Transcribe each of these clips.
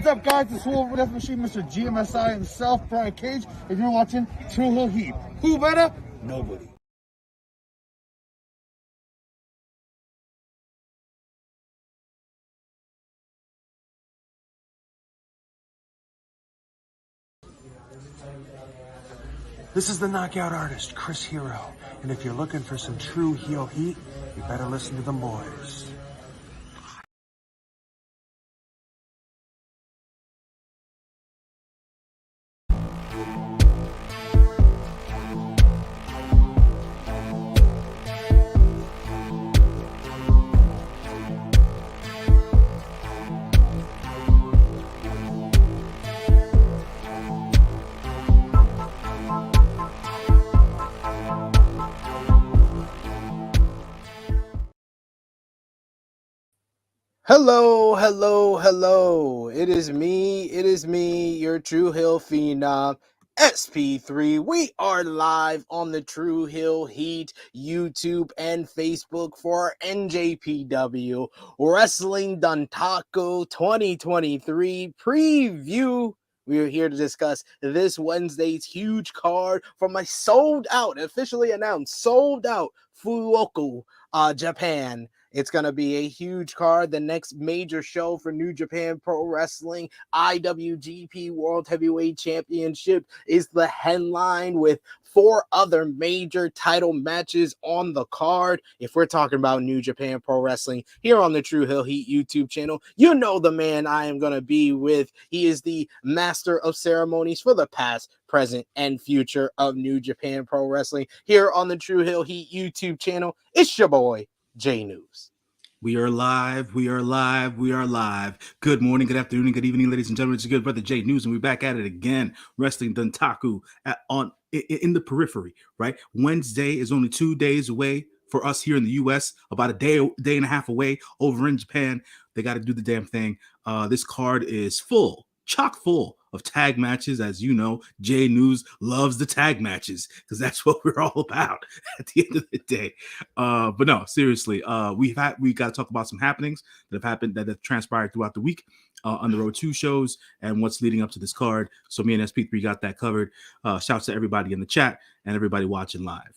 up, guys? It's Wolf Death Machine, Mr. GMSI himself, Brian Cage, and you're watching True Hill Heat. Who better? Nobody. This is the knockout artist, Chris Hero, and if you're looking for some true heel heat, you better listen to them boys. Hello, hello, hello. It is me, your True Hill Phenom, SP3. We are live on the True Hill Heat YouTube and Facebook for NJPW Wrestling Dontaku 2023 preview. We are here to discuss this Wednesday's huge card from my officially announced, sold out Fukuoka, Japan. It's going to be a huge card, the next major show for New Japan Pro Wrestling. IWGP World Heavyweight Championship is the headline with 4 other major title matches on the card. If we're talking about New Japan Pro Wrestling here on the True Hill Heat YouTube channel, you know the man I am going to be with. He is the master of ceremonies for the past, present, and future of New Japan Pro Wrestling here on the True Hill Heat YouTube channel. It's your boy, J-News. We are live. Good morning, good afternoon, good evening, ladies and gentlemen. It's your good brother J-News, and we're back at it again. Wrestling Dontaku in the periphery, right? Wednesday is only 2 days away for us here in the U.S., about a day and a half away over in Japan. They got to do the damn thing. This card is chock full of tag matches. As you know, J-News loves the tag matches because that's what we're all about at the end of the day. But no, seriously, we got to talk about some happenings that have transpired throughout the week on the Road 2 shows and what's leading up to this card. So me and SP3 got that covered. Shouts to everybody in the chat and everybody watching live.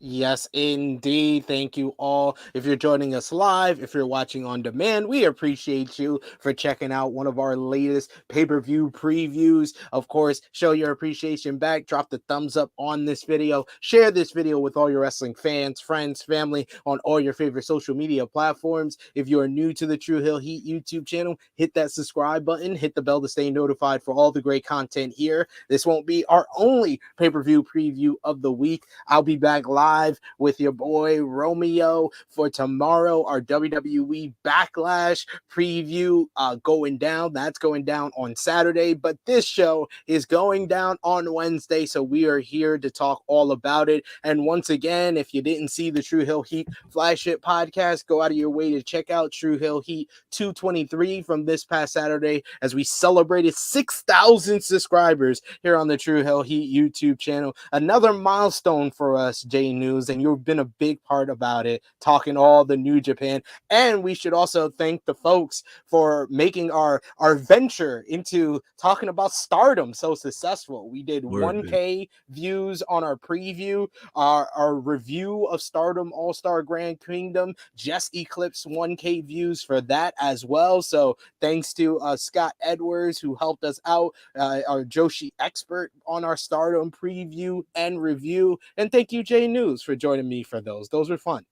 Yes, indeed. Thank you all. If you're joining us live, if you're watching on demand, we appreciate you for checking out one of our latest pay-per-view previews. Of course, show your appreciation back. Drop the thumbs up on this video. Share this video with all your wrestling fans, friends, family on all your favorite social media platforms. If you are new to the True Hill Heat YouTube channel, hit that subscribe button. Hit the bell to stay notified for all the great content here. This won't be our only pay-per-view preview of the week. I'll be back live with your boy Romeo for tomorrow, our WWE Backlash preview going down. That's going down on Saturday, but this show is going down on Wednesday, so we are here to talk all about it. And once again, if you didn't see the True Hill Heat Flagship podcast, go out of your way to check out True Hill Heat 223 from this past Saturday as we celebrated 6,000 subscribers here on the True Hill Heat YouTube channel. Another milestone for us, J-News, and you've been a big part about it, talking all the New Japan. And we should also thank the folks for making our venture into talking about Stardom so successful. We did 1K views on our preview. Our review of Stardom All-Star Grand Kingdom just eclipsed 1K views for that as well. So thanks to Scott Edwards, who helped us out, our Joshi expert on our Stardom preview and review. And thank you, J News, for joining me for those. Those were fun.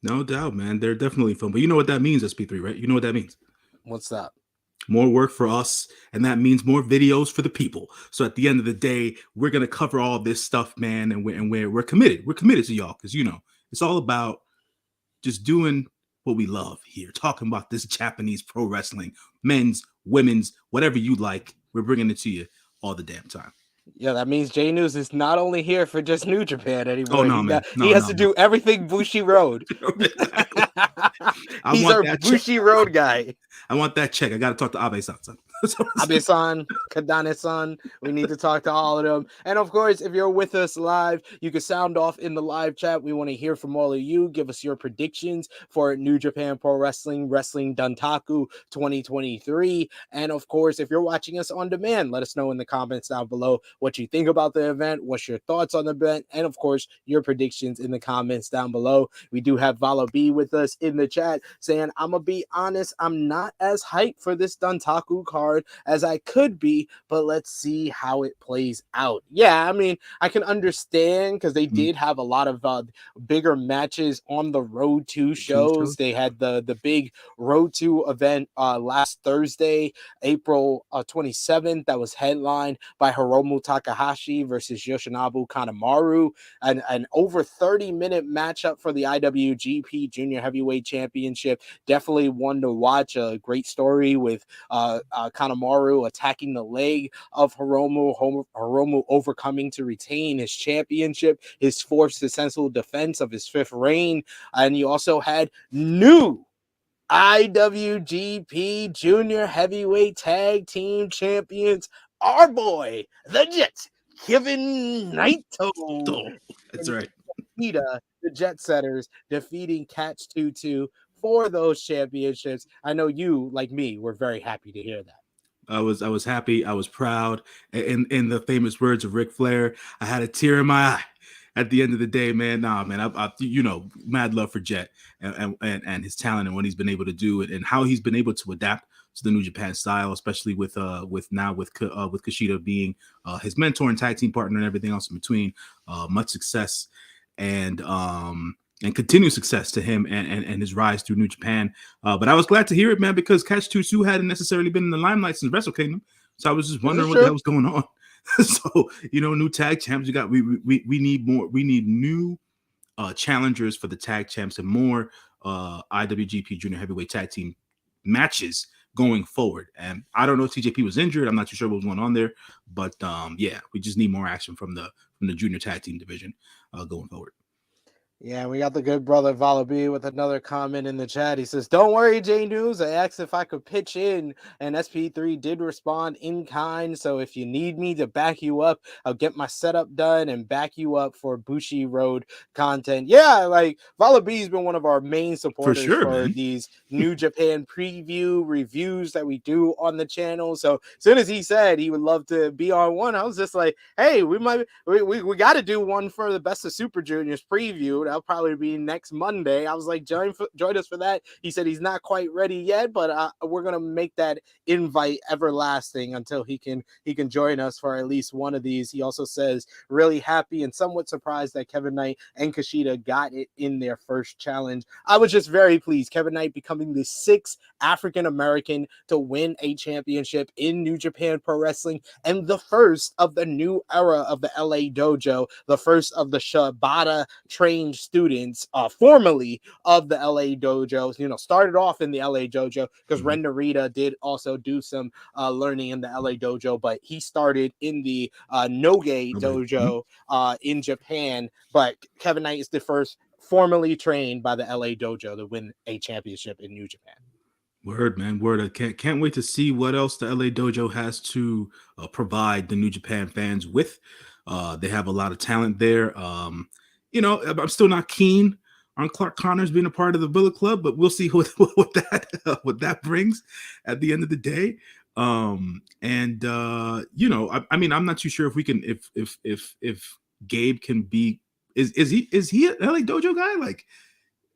No doubt, man. They're definitely fun. But you know what that means, SP3, right? You know what that means? What's that? More work for us, and that means more videos for the people. So at the end of the day, we're gonna cover all this stuff, man, and we're committed. We're committed to y'all because you know it's all about just doing what we love here, talking about this Japanese pro wrestling, men's, women's, whatever you like. We're bringing it to you all the damn time. Yeah, that means J-News is not only here for just New Japan anymore. Oh, no, man. He has to do everything Bushi Road. He's our Bushi Road guy. I want that check. I got to talk to Abe-san. Abe-san, Kadane-san, we need to talk to all of them. And of course, if you're with us live, you can sound off in the live chat. We want to hear from all of you. Give us your predictions for New Japan Pro Wrestling Dontaku 2023. And of course, if you're watching us on demand, let us know in the comments down below what you think about the event, what's your thoughts on the event, and of course, your predictions in the comments down below. We do have Vala B with us in the chat saying, I'm going to be honest, I'm not as hyped for this Dontaku card as I could be, but let's see how it plays out. Yeah, I mean, I can understand because they did have a lot of bigger matches on the Road to shows. They had the big Road to event last Thursday, April 27th, that was headlined by Hiromu Takahashi versus Yoshinobu Kanemaru, an over 30-minute matchup for the IWGP Junior Heavyweight Championship. Definitely one to watch. A great story with Kanemaru attacking the leg of Hiromu overcoming to retain his championship, his fourth successful defense of his fifth reign. And you also had new IWGP Junior Heavyweight Tag Team Champions, our boy, the Jet, Kevin Naito. That's right. The Jet Setters defeating Catch 2-2 for those championships. I know you, like me, were very happy to hear that. I was happy. I was proud. In the famous words of Ric Flair, I had a tear in my eye. At the end of the day, man, I mad love for Jet and his talent and what he's been able to do and how he's been able to adapt to the New Japan style, especially with Kushida being his mentor and tag team partner and everything else in between. Much success and continued success to him and his rise through New Japan. But I was glad to hear it, man, because Catch 2-2 hadn't necessarily been in the limelight since Wrestle Kingdom. So I was just wondering what the hell was going on. So, new tag champs, we need more. We need new challengers for the tag champs and more IWGP Junior Heavyweight Tag Team matches going forward. And I don't know if TJP was injured. I'm not too sure what was going on there. But we just need more action from the junior tag team division going forward. Yeah, we got the good brother Vala B with another comment in the chat. He says, don't worry, J-News. I asked if I could pitch in, and SP3 did respond in kind. So if you need me to back you up, I'll get my setup done and back you up for Bushi Road content. Yeah, like Vala B has been one of our main supporters for these New Japan preview reviews that we do on the channel. So as soon as he said he would love to be on one, I was just like, hey, we got to do one for the Best of Super Juniors preview. That'll probably be next Monday. I was like, join us for that. He said he's not quite ready yet, but we're gonna make that invite everlasting until he can join us for at least one of these. He also says really happy and somewhat surprised that Kevin Knight and Kushida got it in their first challenge. I was just very pleased. Kevin Knight becoming the 6th African American to win a championship in New Japan Pro Wrestling, and the first of the new era of the LA Dojo, the first of the Shibata trained students, formerly of the LA Dojo. Started off in the LA Dojo because Ren Narita did also do some learning in the LA Dojo, but he started in the Noge Dojo in Japan. But Kevin Knight is the first formerly trained by the LA Dojo to win a championship in New Japan. Word, man, word. I can't wait to see what else the LA Dojo has to provide the New Japan fans with. They have a lot of talent there. I'm still not keen on Clark Connors being a part of the Bullet Club, but we'll see what that brings at the end of the day. I'm not too sure if we can, if Gabe can be, is he an LA Dojo guy? Like,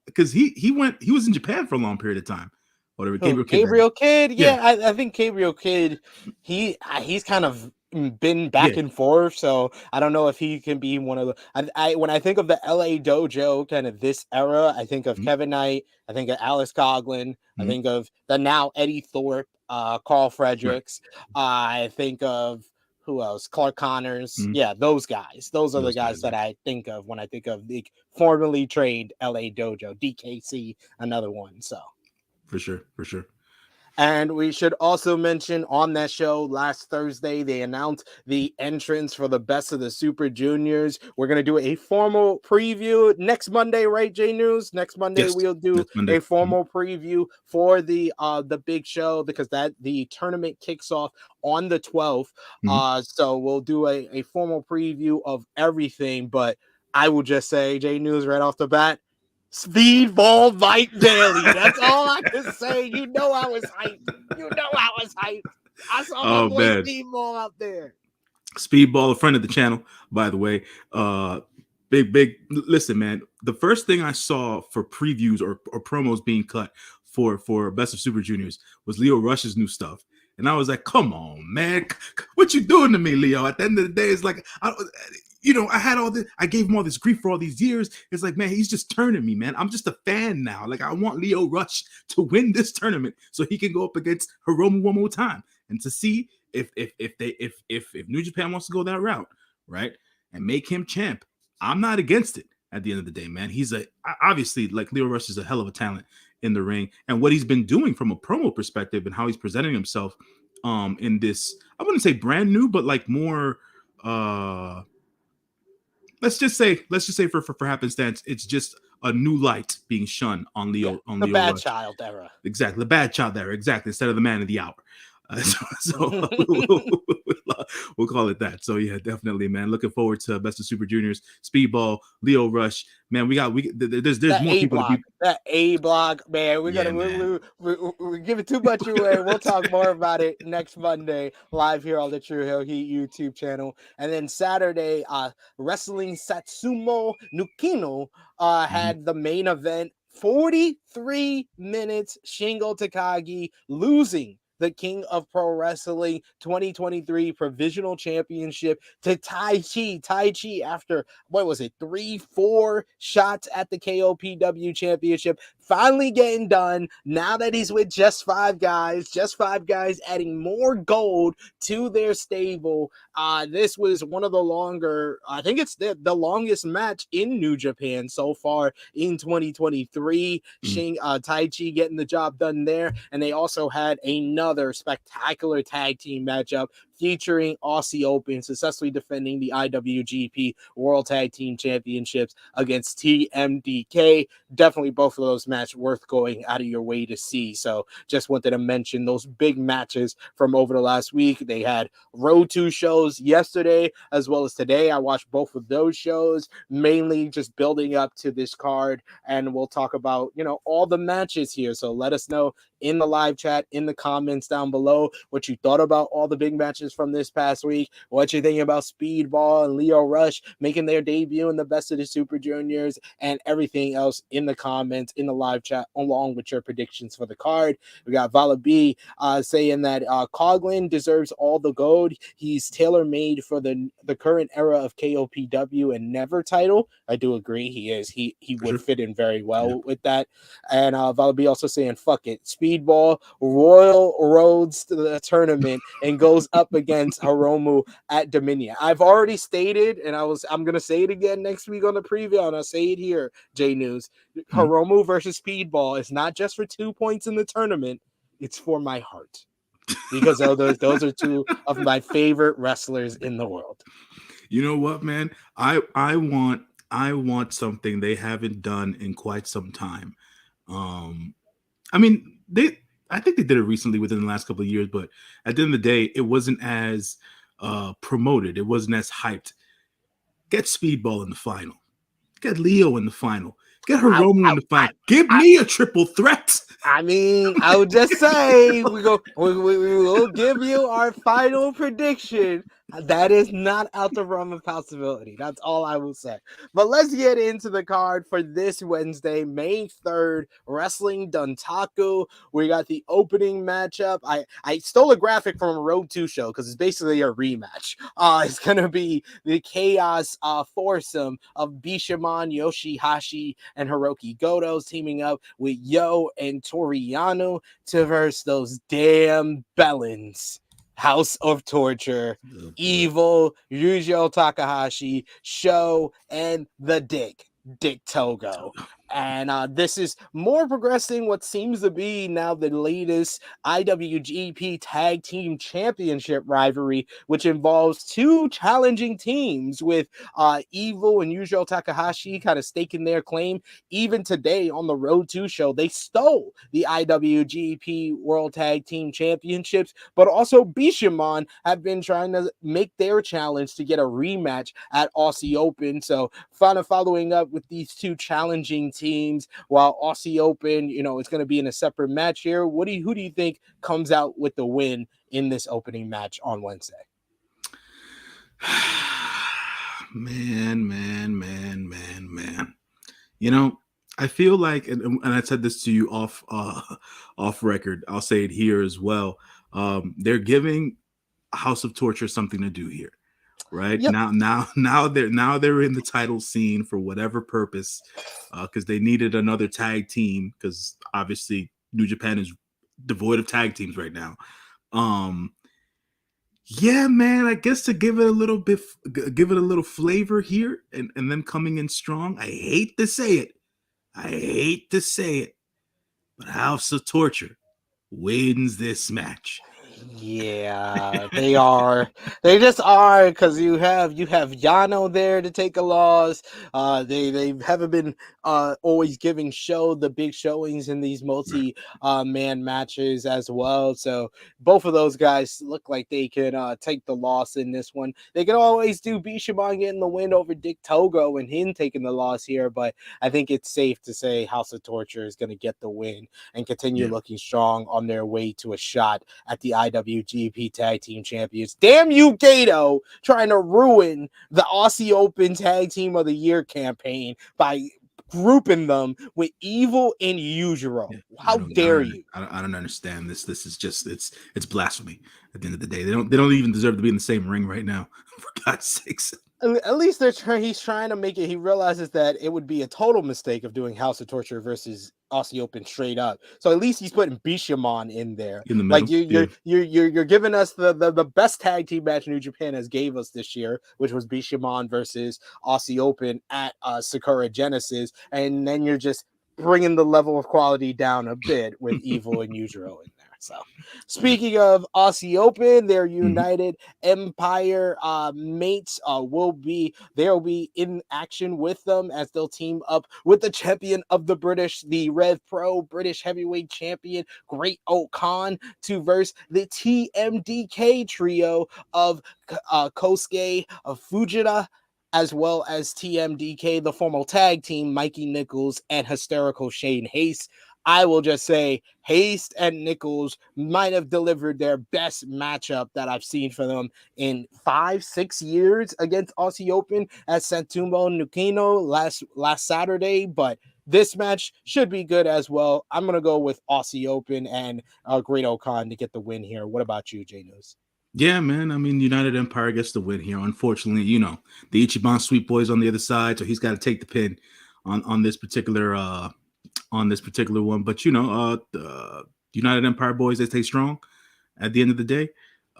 because he was in Japan for a long period of time. Whatever, Gabriel Kidd. Yeah, I think Gabriel Kidd, he's kind of been back and forth, so I don't know if he can be one of the. When I think of the LA Dojo, kind of this era, I think of Kevin Knight, I think of Alice Coughlin, I think of the now Eddie Thorpe, Carl Fredericks, I think of who else? Clark Connors. Yeah, those guys. Those are the guys that I think of when I think of the formerly trained LA Dojo. DKC, another one. So. For sure. And we should also mention on that show last Thursday, they announced the entrance for the Best of the Super Juniors. We're going to do a formal preview next Monday, right, J-News? Next Monday, Yes, we'll do next Monday. a formal preview for the big show, because the tournament kicks off on the 12th. So we'll do a formal preview of everything. But I will just say, J-News, right off the bat, Speedball Mike Bailey. That's all I can say. You know I was hyped. I saw my boy man. Speedball out there. Speedball, a friend of the channel, by the way. Big. Listen, man. The first thing I saw for previews or promos being cut for Best of Super Juniors was Lio Rush's new stuff. And I was like, come on, man. What you doing to me, Leo? At the end of the day, it's like, I had all this, I gave him all this grief for all these years. It's like, man, he's just turning me, man. I'm just a fan now. Like, I want Lio Rush to win this tournament so he can go up against Hiromu one more time and to see if New Japan wants to go that route, right, and make him champ. I'm not against it. At the end of the day, man, he's obviously, like, Lio Rush is a hell of a talent in the ring, and what he's been doing from a promo perspective and how he's presenting himself in this, I wouldn't say brand new, but like more let's just say for happenstance, it's just a new light being shone on Leo. Yeah, on the Lio bad Rush. child era. Exactly, the bad child era. Exactly, instead of the man of the hour. So we'll call it that. So yeah, definitely, man. Looking forward to Best of Super Juniors, Speedball, Lio Rush. Man, there's that more people to be. That A block, man. We're giving too much away. We'll talk more about it next Monday live here on the True Hill Heat YouTube channel. And then Saturday, Wrestling Satsumo Nukino had the main event. 43 minutes, Shingo Takagi losing the King of Pro Wrestling 2023 Provisional Championship to Tai Chi after, 3-4 shots at the KOPW Championship, finally getting done now that he's with just five guys, adding more gold to their stable. This was one of the longer, I think it's the longest match in New Japan so far in 2023. Tai Chi getting the job done there. And they also had another spectacular tag team matchup featuring Aussie Open successfully defending the IWGP World Tag Team Championships against TMDK. Definitely both of those matches worth going out of your way to see. So just wanted to mention those big matches from over the last week. They had Road 2 shows yesterday as well as today. I watched both of those shows, mainly just building up to this card, and we'll talk about, all the matches here. So let us know in the live chat, in the comments down below, what you thought about all the big matches from this past week, what you're thinking about Speedball and Lio Rush making their debut in the Best of the Super Juniors, and everything else in the comments, in the live chat, along with your predictions for the card. We got Vala B saying that Coughlin deserves all the gold. He's tailor-made for the current era of KOPW and Never title. I do agree he is. He would fit in very well with that. And Vala B also saying, fuck it, Speedball Royal Roads to the tournament and goes up against Hiromu at Dominion. I've already stated, and I'm gonna say it again next week on the preview, and I'll say it here, J-News. Hiromu versus Speedball is not just for 2 points in the tournament, it's for my heart. Because those are two of my favorite wrestlers in the world. You know what, man? I want something they haven't done in quite some time. I mean, I think they did it recently within the last couple of years, but at the end of the day, it wasn't as promoted. It wasn't as hyped. Get Speedball in the final. Get Leo in the final. Get Hiromu in the final. Give me a triple threat. I mean, I would just say we will give you our final prediction. That is not out the realm of possibility. That's all I will say. But let's get into the card for this Wednesday, May 3rd, Wrestling Dontaku. We got the opening matchup. I stole a graphic from a Road 2 show because it's basically a rematch. It's going to be the Chaos foursome of Bishamon, Yoshihashi, and Hiroki Goto teaming up with Yo and Toriano to verse those damn Bellins. House of Torture, Evil, Hiromu Takahashi, Show, and the Dick Togo. And this is more progressing what seems to be now the latest IWGP Tag Team Championship rivalry, which involves two challenging teams with Evil and Yujiro Takahashi kind of staking their claim. Even today on the Road 2 show, they stole the IWGP World Tag Team Championships, but also Bishamon have been trying to make their challenge to get a rematch at Aussie Open. So following up with these two challenging teams, while Aussie Open, it's going to be in a separate match here. Who do you think comes out with the win in this opening match on Wednesday? Man. I feel like, and I said this to you off record. I'll say it here as well. They're giving House of Torture something to do here, right? Yep. Now they're in the title scene for whatever purpose, because they needed another tag team, because obviously New Japan is devoid of tag teams right now. Yeah, man, I guess to give it a little flavor here, and them coming in strong. I hate to say it, but House of Torture wins this match. Yeah, they are. They just are, because you have Yano there to take a loss. They haven't been always giving the big showings in these man matches as well. So both of those guys look like they could take the loss in this one. They could always do Bishamon getting the win over Dick Togo and him taking the loss here, but I think it's safe to say House of Torture is going to get the win and continue looking strong on their way to a shot at the IWGP Tag Team Champions. Damn you, Gato, trying to ruin the Aussie Open Tag Team of the Year campaign by grouping them with Evil and Yujiro. How dare you? I don't understand this. This is just it's blasphemy. At the end of the day, they don't even deserve to be in the same ring right now. For God's sakes. At least he's trying to make it. He realizes that it would be a total mistake of doing House of Torture versus Aussie Open straight up. So at least he's putting Bishamon in there. In the middle. Like you're giving us the best tag team match New Japan has gave us this year, which was Bishamon versus Aussie Open at Sakura Genesis, and then you're just bringing the level of quality down a bit with Evil and Yujiro in there. So, speaking of Aussie Open, their United Empire mates will be in action with them, as they'll team up with the champion of the Rev Pro British Heavyweight Champion, Great Okan, to verse the TMDK trio of Kosuke Fujita, as well as TMDK, the formal tag team, Mikey Nichols and Hysterical Shane Haste. I will just say Haste and Nichols might have delivered their best matchup that I've seen for them in 5-6 years against Aussie Open at Santumo Nukino last Saturday, but this match should be good as well. I'm going to go with Aussie Open and Great Okan to get the win here. What about you, J-News? Yeah, man. I mean, United Empire gets the win here. Unfortunately, the Ichiban Sweet Boy's on the other side, so he's got to take the pin on this particular one. But the United Empire boys, they stay strong at the end of the day.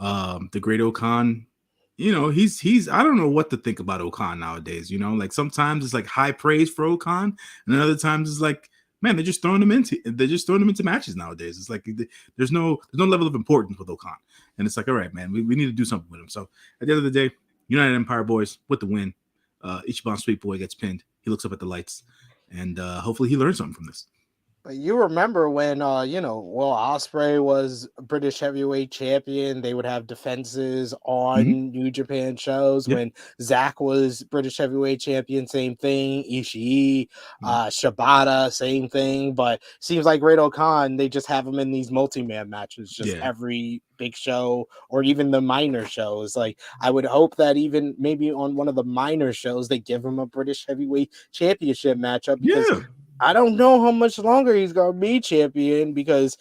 The Great Okan, he's I don't know what to think about Okan nowadays. Like sometimes it's like high praise for Okan, and other times it's like, man, they're just throwing him into matches nowadays. It's like there's no level of importance with Okan, and it's like, all right, man, we need to do something with him. So at the end of the day, United Empire boys with the win. Ichiban Sweet Boy gets pinned. He looks up at the lights, and hopefully he learns something from this. But you remember when, Will Ospreay was British Heavyweight Champion, they would have defenses on New Japan shows. Yep. When Zack was British Heavyweight Champion, same thing. Ishii, Shibata, same thing. But seems like Great Okan, they just have him in these multi-man matches, just every big show or even the minor shows. Like, I would hope that even maybe on one of the minor shows, they give him a British Heavyweight Championship matchup, because I don't know how much longer he's going to be champion, because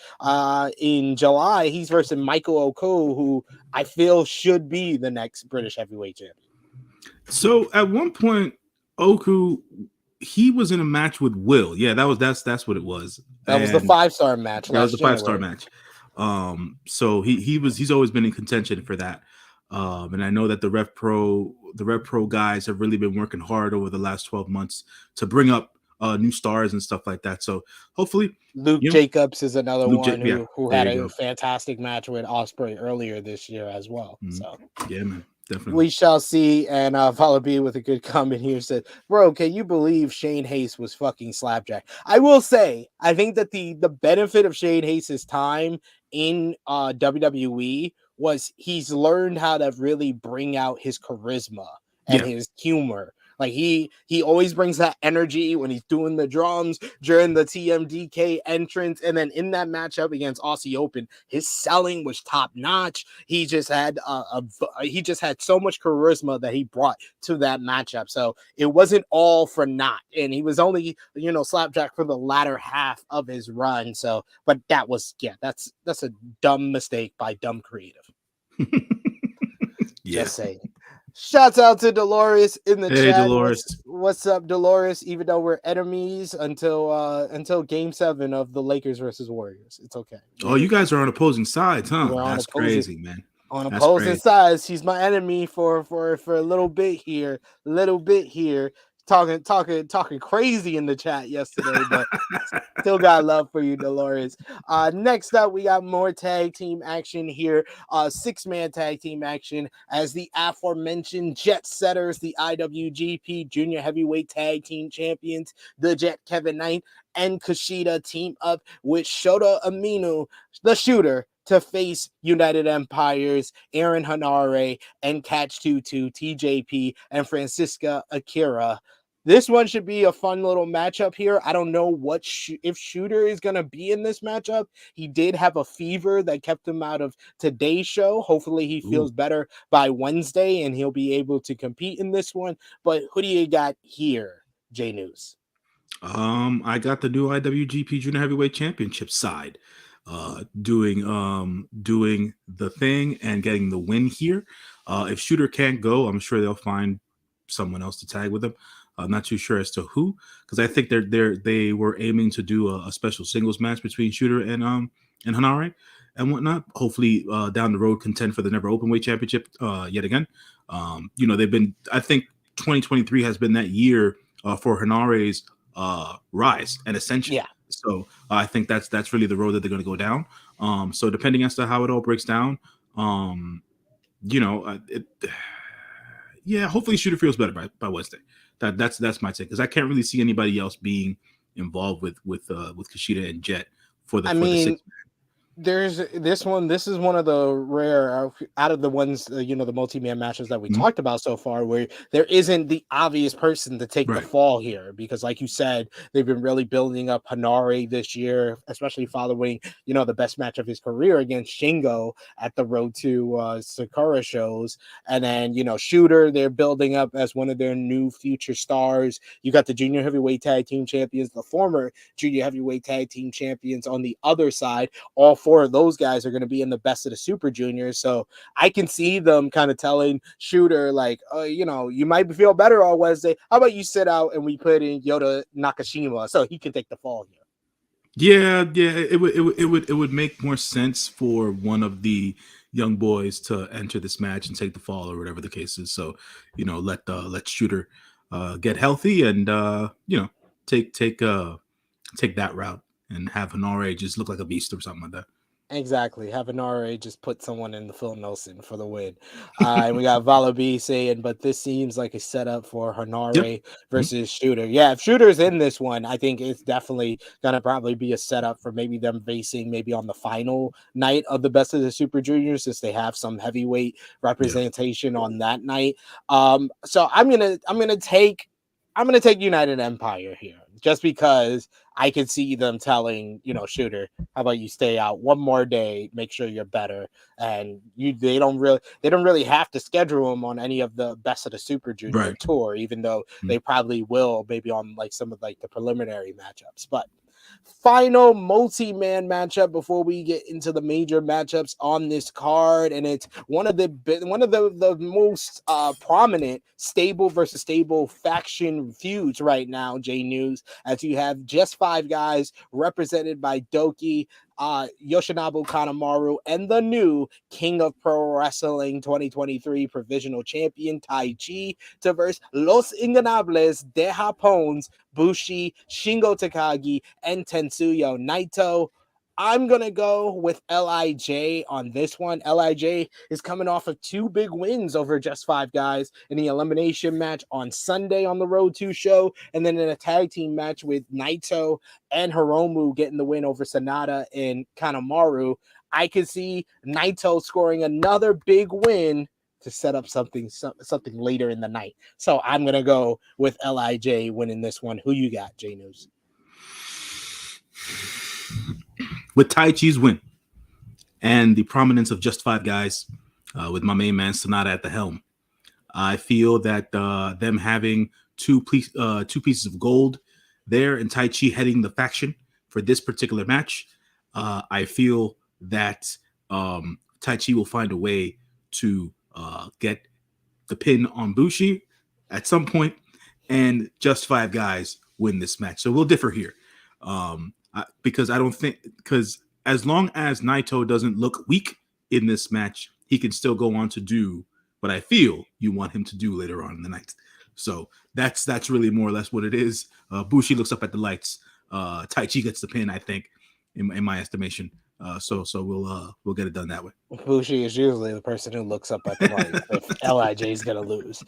in July, he's versus Michael Oko, who I feel should be the next British Heavyweight Champion. So at one point, Oku, he was in a match with Will. Yeah, that's what it was. That was the 5-star match. That was the 5-star match. So he's always been in contention for that. And I know that the Rev Pro guys have really been working hard over the last 12 months to bring up new stars and stuff like that. So hopefully, Luke Jacobs is another one who had a fantastic match with Ospreay earlier this year as well. So yeah, man. Definitely. We shall see. And Follow B with a good comment here said, bro, can you believe Shane Haste was fucking Slapjack? I will say, I think that the benefit of Shane Haste's time in WWE was he's learned how to really bring out his charisma and his humor. Like he always brings that energy when he's doing the drums during the TMDK entrance, and then in that matchup against Aussie Open, his selling was top notch. He just had so much charisma that he brought to that matchup. So it wasn't all for naught, and he was only Slapjack for the latter half of his run. So, but that was that's a dumb mistake by dumb creative. Just saying. Shouts out to Dolores in the chat. Dolores. What's up, Dolores? Even though we're enemies until Game 7 of the Lakers versus Warriors, it's okay. Oh, you guys are on opposing sides, huh? That's crazy, man. On opposing sides, he's my enemy for a little bit here. Talking crazy in the chat yesterday, but still got love for you, Dolores. Next up, we got more tag team action here. 6-man tag team action as the aforementioned Jet Setters, the IWGP Junior Heavyweight Tag Team Champions, the Jet Kevin Knight and Kushida team up with Shota Umino, the Shooter, to face United Empire's Aaron Hanare and Catch 22, TJP, and Francisca Akira. This one should be a fun little matchup here. I don't know if Shooter is going to be in this matchup. He did have a fever that kept him out of today's show. Hopefully he feels better by Wednesday and he'll be able to compete in this one. But who do you got here, J-News? I got the new IWGP Junior Heavyweight Championship side. Doing the thing and getting the win here. If Shooter can't go, I'm sure they'll find someone else to tag with him. I'm not too sure as to who, because I think they were aiming to do a special singles match between Shooter and Hanare and whatnot. Hopefully down the road contend for the Never Openweight Championship yet again. They've been. I think 2023 has been that year for Hanare's rise and ascension. Yeah. So I think that's really the road that they're going to go down. So depending as to how it all breaks down, hopefully Shooter feels better by Wednesday. That's my take, because I can't really see anybody else being involved with Kushida and Jet for the 6-man. There's this one. This is one of the rare out of the ones, the multi-man matches that we talked about so far, where there isn't the obvious person to take the fall here, because like you said, they've been really building up Hanare this year, especially following, the best match of his career against Shingo at the Road to Sakura shows. And then, Shooter, they're building up as one of their new future stars. You got the Junior Heavyweight Tag Team Champions, the former Junior Heavyweight Tag Team Champions on the other side. All 4 of those guys are going to be in the Best of the Super Juniors. So I can see them kind of telling Shooter, like, you might feel better on Wednesday. How about you sit out and we put in Yota Nakashima so he can take the fall here? Yeah, it would make more sense for one of the young boys to enter this match and take the fall or whatever the case is. So, let Shooter get healthy and take that route and have Hanare just look like a beast or something like that. Exactly. Have Hanare just put someone in the Phil Nelson for the win. And we got Vala B saying, but this seems like a setup for Hanare versus Shooter. Yeah, if Shooter's in this one, I think it's definitely going to probably be a setup for maybe them facing maybe on the final night of the Best of the Super Juniors, since they have some heavyweight representation on that night. So I'm gonna take United Empire here, just because I can see them telling, Shooter, how about you stay out one more day, make sure you're better. And they don't really have to schedule them on any of the Best of the Super Junior tour, even though they probably will maybe on like some of like the preliminary matchups. But final multi-man matchup before we get into the major matchups on this card, and it's one of the most prominent stable versus stable faction feuds right now, J-News, as you have just 5 guys represented by Doki, Yoshinobu Kanemaru and the new King of Pro Wrestling 2023 Provisional Champion Taichi to verse Los Ingobernables de Japón's Bushi, Shingo Takagi, and Tetsuya Naito. I'm going to go with LIJ on this one. LIJ is coming off of 2 big wins over Just 5 Guys in the elimination match on Sunday on the Road 2 show, and then in a tag team match with Naito and Hiromu getting the win over SANADA and Kanemaru. I could see Naito scoring another big win to set up something later in the night. So I'm going to go with LIJ winning this one. Who you got, J-News? With Taichi's win and the prominence of Just 5 Guys, with my main man SANADA at the helm, I feel that them having two pieces of gold there and Taichi heading the faction for this particular match, I feel that Taichi will find a way to get the pin on Bushi at some point, and Just 5 Guys win this match. So we'll differ here. Because as long as Naito doesn't look weak in this match, he can still go on to do what I feel you want him to do later on in the night. So that's really more or less what it is. Bushi looks up at the lights. Taichi gets the pin, I think, in my estimation. So we'll get it done that way. Bushi is usually the person who looks up at the lights if LIJ is going to lose.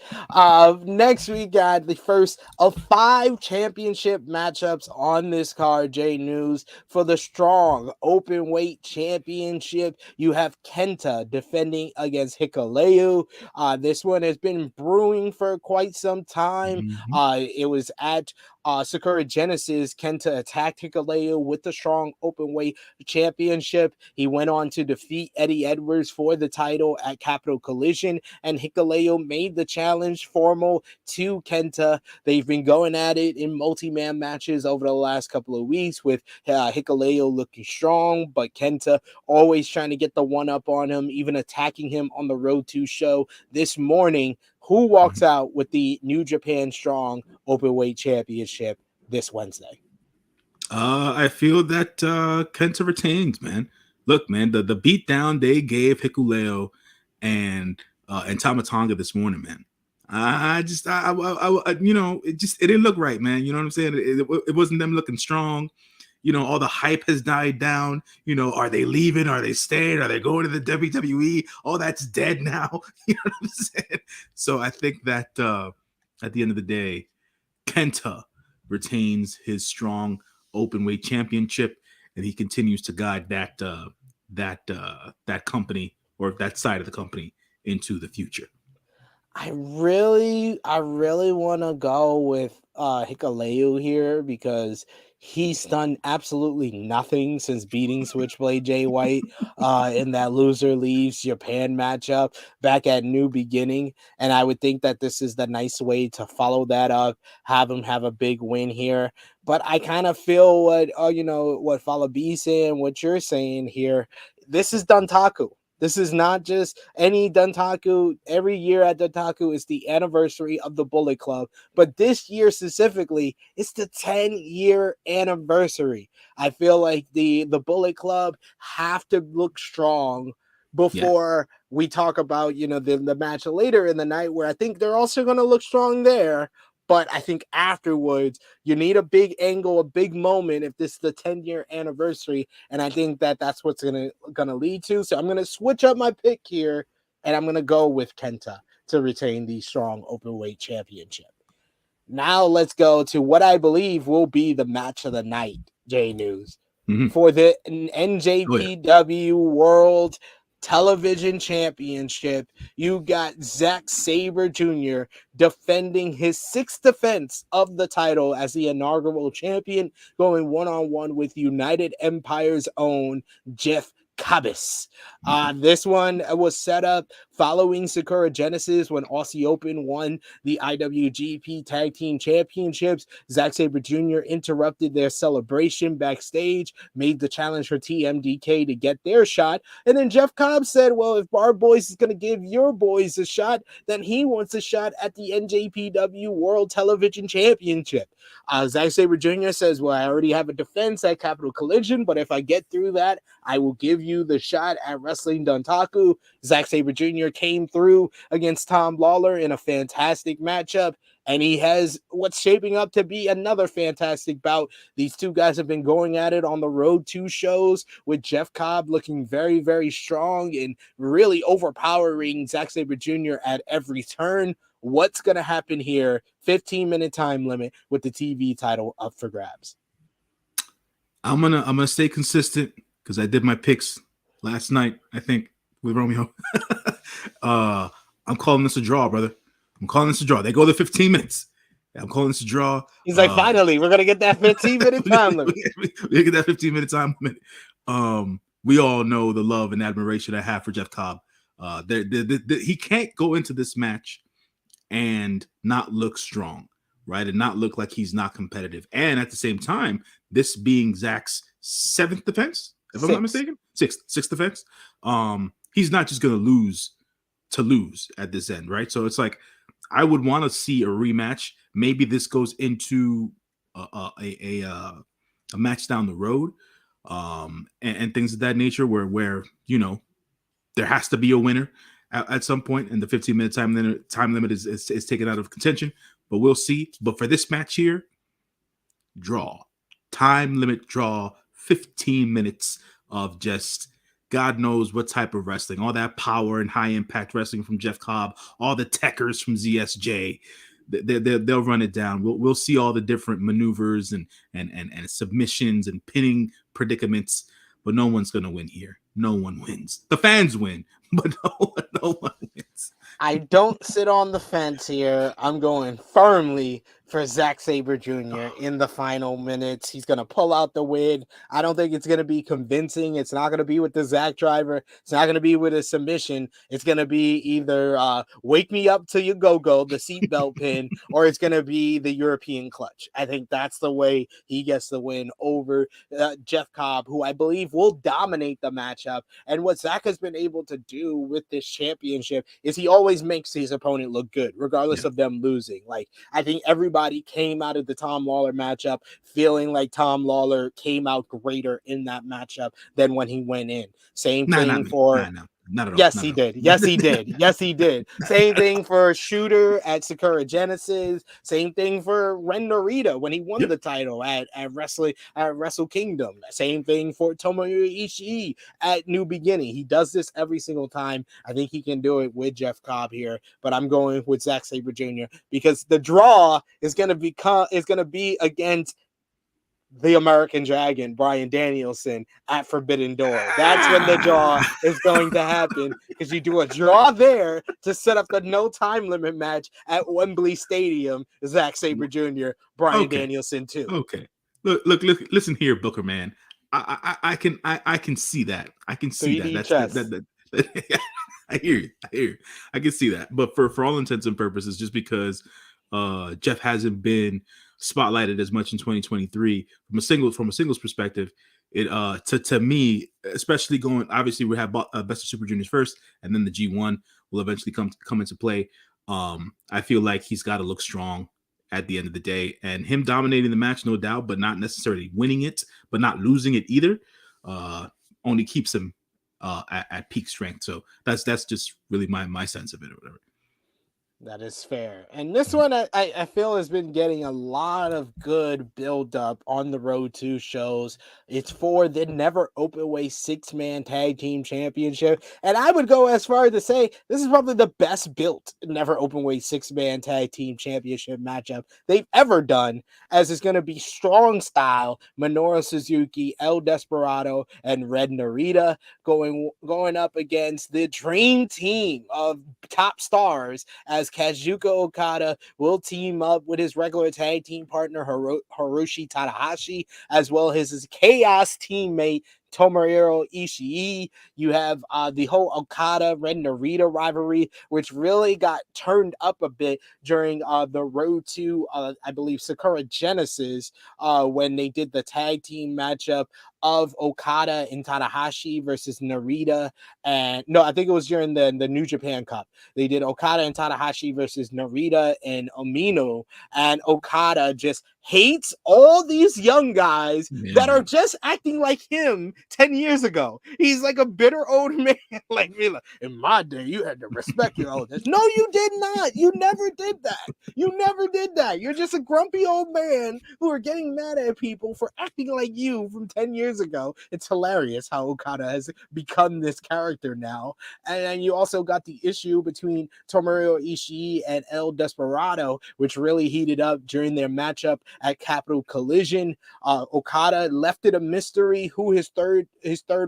Next, we got the first of 5 championship matchups on this card, J-News. For the strong open weight championship, you have Kenta defending against Hikuleo. This one has been brewing for quite some time. It was at Sakura Genesis. Kenta attacked Hikuleo with the strong open weight championship. He went on to defeat Eddie Edwards for the title at Capital Collision, and Hikuleo made the challenge formal to Kenta. They've been going at it in multi-man matches over the last couple of weeks with Hikuleo looking strong, but Kenta always trying to get the one up on him, even attacking him on the Road 2 show this morning. Who walks out with the New Japan Strong Openweight Championship this Wednesday? I feel that Kenta retains, man. Look, man, the beatdown they gave Hikuleo and Tama Tonga this morning, man. I you know, it didn't look right, man. You know what I'm saying? It wasn't them looking strong. You know, all the hype has died down. You know, are they leaving? Are they staying? Are they going to the WWE? All that's dead now. You know what I'm saying? So I think that at the end of the day, Kenta retains his strong openweight championship, and he continues to guide that company, or that side of the company, into the future. I really want to go with Hikuleo here because he's done absolutely nothing since beating Switchblade Jay White in that loser leaves Japan matchup back at New Beginning. And I would think that this is the nice way to follow that up, have him have a big win here. But I kind of feel what Fala B saying, what you're saying here. This is Dontaku. This is not just any Dontaku. Every year at Dontaku is the anniversary of the Bullet Club. But this year specifically, it's the 10-year anniversary. I feel like the Bullet Club have to look strong before we talk about, the match later in the night, where I think they're also going to look strong there. But I think afterwards, you need a big angle, a big moment if this is the 10-year anniversary. And I think that that's what's gonna lead to. So I'm going to switch up my pick here, and I'm going to go with Kenta to retain the strong openweight championship. Now let's go to what I believe will be the match of the night, J-News. For the NJPW World Television Championship. You got Zack Sabre Jr. defending his 6th defense of the title as the inaugural champion, going one-on-one with United Empire's own Jeff Cabas. This one was set up following Sakura Genesis when Aussie Open won the IWGP Tag Team Championships. Zack Sabre Jr. interrupted their celebration backstage, made the challenge for TMDK to get their shot. And then Jeff Cobb said, well, if Bar Boys is going to give your boys a shot, then he wants a shot at the NJPW World Television Championship. Zack Sabre Jr. says, well, I already have a defense at Capital Collision, but if I get through that, I will give you the shot at Wrestling Dontaku. Zack Sabre Jr. came through against Tom Lawler in a fantastic matchup, and he has what's shaping up to be another fantastic bout. These two guys have been going at it on the road 2 shows, with Jeff Cobb looking very, very strong and really overpowering Zack Sabre Jr. at every turn. What's going to happen here? 15-minute time limit with the TV title up for grabs. I'm gonna stay consistent because I did my picks last night, I think, with Romeo. I'm calling this a draw, brother. I'm calling this a draw. They go the 15 minutes. I'm calling this a draw. He's like, finally, we're gonna get that 15-minute time limit. We get that 15-minute time limit. We all know the love and admiration I have for Jeff Cobb. He can't go into this match and not look strong, right? And not look like he's not competitive. And at the same time, this being Zach's 7th defense, if I'm not mistaken, sixth defense. He's not just going to lose at this end, right? So it's like, I would want to see a rematch. Maybe this goes into a match down the road, and things of that nature where, you know, there has to be a winner at some point, and the 15-minute time limit is taken out of contention, but we'll see. But for this match here, draw. Time limit draw, 15 minutes of just God knows what type of wrestling, all that power and high impact wrestling from Jeff Cobb, all the techers from ZSJ. They'll run it down. We'll see all the different maneuvers and submissions and pinning predicaments, but no one's going to win here. No one wins. The fans win, but no one wins. I don't sit on the fence here. I'm going firmly for Zack Sabre Jr. in the final minutes. He's going to pull out the win. I don't think it's going to be convincing. It's not going to be with the Zack driver. It's not going to be with a submission. It's going to be either wake me up till you go, the seatbelt pin, or it's going to be the European clutch. I think that's the way he gets the win over Jeff Cobb, who I believe will dominate the matchup. And what Zack has been able to do with this championship is he always makes his opponent look good, regardless of them losing. Like, I think everybody came out of the Tom Lawler matchup feeling like Tom Lawler came out greater in that matchup than when he went in. Same thing for... Not at all. Yes, he did. Yes, he did. Yes, he did. Same thing for Shooter at Sakura Genesis. Same thing for Ren Narita when he won the title at Wrestle Kingdom. Same thing for Tomohiro Ishii at New Beginning. He does this every single time. I think he can do it with Jeff Cobb here, but I'm going with Zack Sabre Jr. because the draw is going to be against the American Dragon, Bryan Danielson, at Forbidden Door. That's when the draw is going to happen, because you do a draw there to set up the no time limit match at Wembley Stadium. Zack Sabre Jr., Bryan Danielson too. Okay. Look, listen here, Booker, man. I can see that. I can see that. I hear you. I can see that. But for all intents and purposes, just because Jeff hasn't been spotlighted as much in 2023 from a singles perspective, it to me, especially going, obviously we have Best of Super Juniors first, and then the G1 will eventually come into play. I feel like he's got to look strong at the end of the day, and him dominating the match, no doubt, but not necessarily winning it, but not losing it either, only keeps him at peak strength. So that's just really my sense of it or whatever. That is fair. And this one, I feel, has been getting a lot of good build-up on the Road 2 shows. It's for the Never Openweight 6-man Tag Team Championship. And I would go as far as to say this is probably the best built Never Openweight 6-man Tag Team Championship matchup they've ever done, as it's going to be strong style Minoru Suzuki, El Desperado, and Red Narita going up against the dream team of top stars, as Kazuchika Okada will team up with his regular tag team partner Hiroshi Takahashi, as well as his chaos teammate Tomohiro Ishii. You have the whole Okada Red Narita rivalry, which really got turned up a bit during the road to, I believe, Sakura Genesis, when they did the tag team matchup of Okada and Tanahashi versus Narita. And no, I think it was during the New Japan Cup. They did Okada and Tanahashi versus Narita and Omino, and Okada just hates all these young guys that are just acting like him 10 years ago. He's like a bitter old man like me. Like, in my day, you had to respect your elders. No, you did not. You never did that. You never did that. You're just a grumpy old man who are getting mad at people for acting like you from 10 years ago. It's hilarious how Okada has become this character now. And then you also got the issue between Tomohiro Ishii and El Desperado, which really heated up during their matchup at Capital Collision. Okada left it a mystery who his third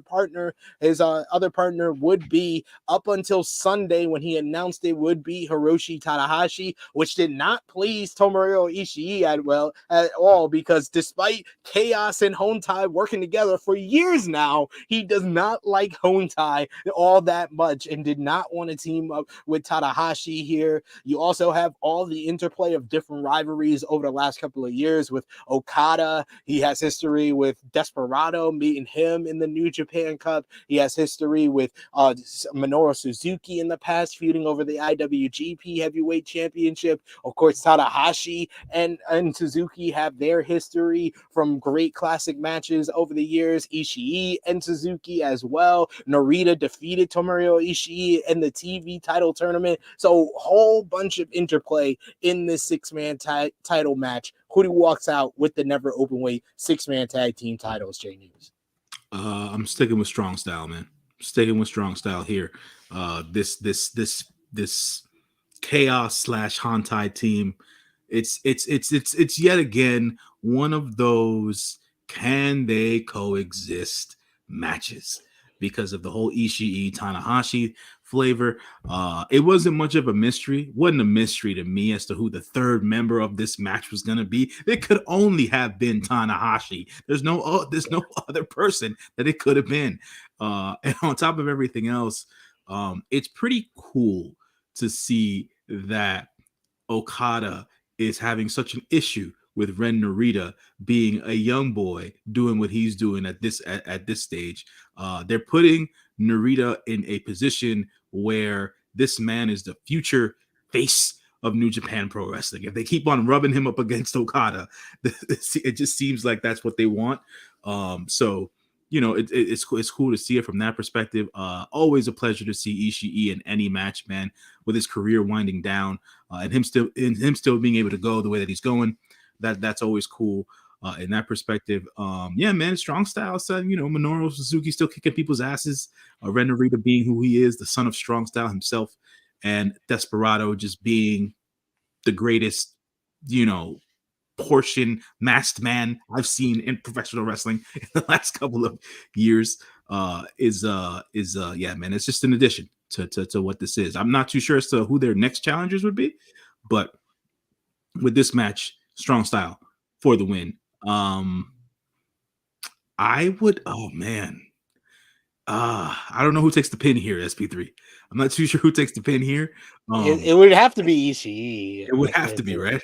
partner, his other partner would be, up until Sunday when he announced it would be Hiroshi Tanahashi, which did not please Tomohiro Ishii at all, because despite Chaos and Hontai working together for years now, he does not like Hontai all that much and did not want to team up with Tanahashi here. You also have all the interplay of different rivalries over the last couple of years with Okada. He has history with Desperado, meeting him in the New Japan Cup. He has history with Minoru Suzuki in the past, feuding over the IWGP Heavyweight Championship. Of course, Tanahashi and Suzuki have their history from great classic matches over the years. Ishii and Suzuki as well. Narita defeated Tomohiro Ishii in the TV title tournament. So whole bunch of interplay in this six-man title match. Who walks out with the never open weight six-man tag team titles, J-News? I'm sticking with Strong Style, man. Sticking with Strong Style here. This Chaos / Hontai team. It's yet again one of those can they coexist matches because of the whole Ishii Tanahashi flavor. It wasn't much of a mystery. Wasn't a mystery to me as to who the third member of this match was going to be. It could only have been Tanahashi. There's no other person that it could have been. And on top of everything else, it's pretty cool to see that Okada is having such an issue with Ren Narita being a young boy doing what he's doing at this stage. They're putting Narita in a position where this man is the future face of New Japan Pro Wrestling. If they keep on rubbing him up against Okada, it just seems like that's what they want. So you know, it's cool to see it from that perspective. Always a pleasure to see Ishii in any match, man, with his career winding down and him still being able to go the way that he's going. That's always cool in that perspective. Yeah, man, Strong Style said, you know, Minoru Suzuki still kicking people's asses. Ren Narita being who he is, the son of Strong Style himself, and Desperado just being the greatest, you know, portion masked man I've seen in professional wrestling in the last couple of years. Yeah, man, it's just an addition to what this is. I'm not too sure as to who their next challengers would be, but with this match, Strong Style for the win. I would, oh man, I don't know who takes the pin here, SP3. I'm not too sure who takes the pin here. It would have to be Ishii. It would have to be, right?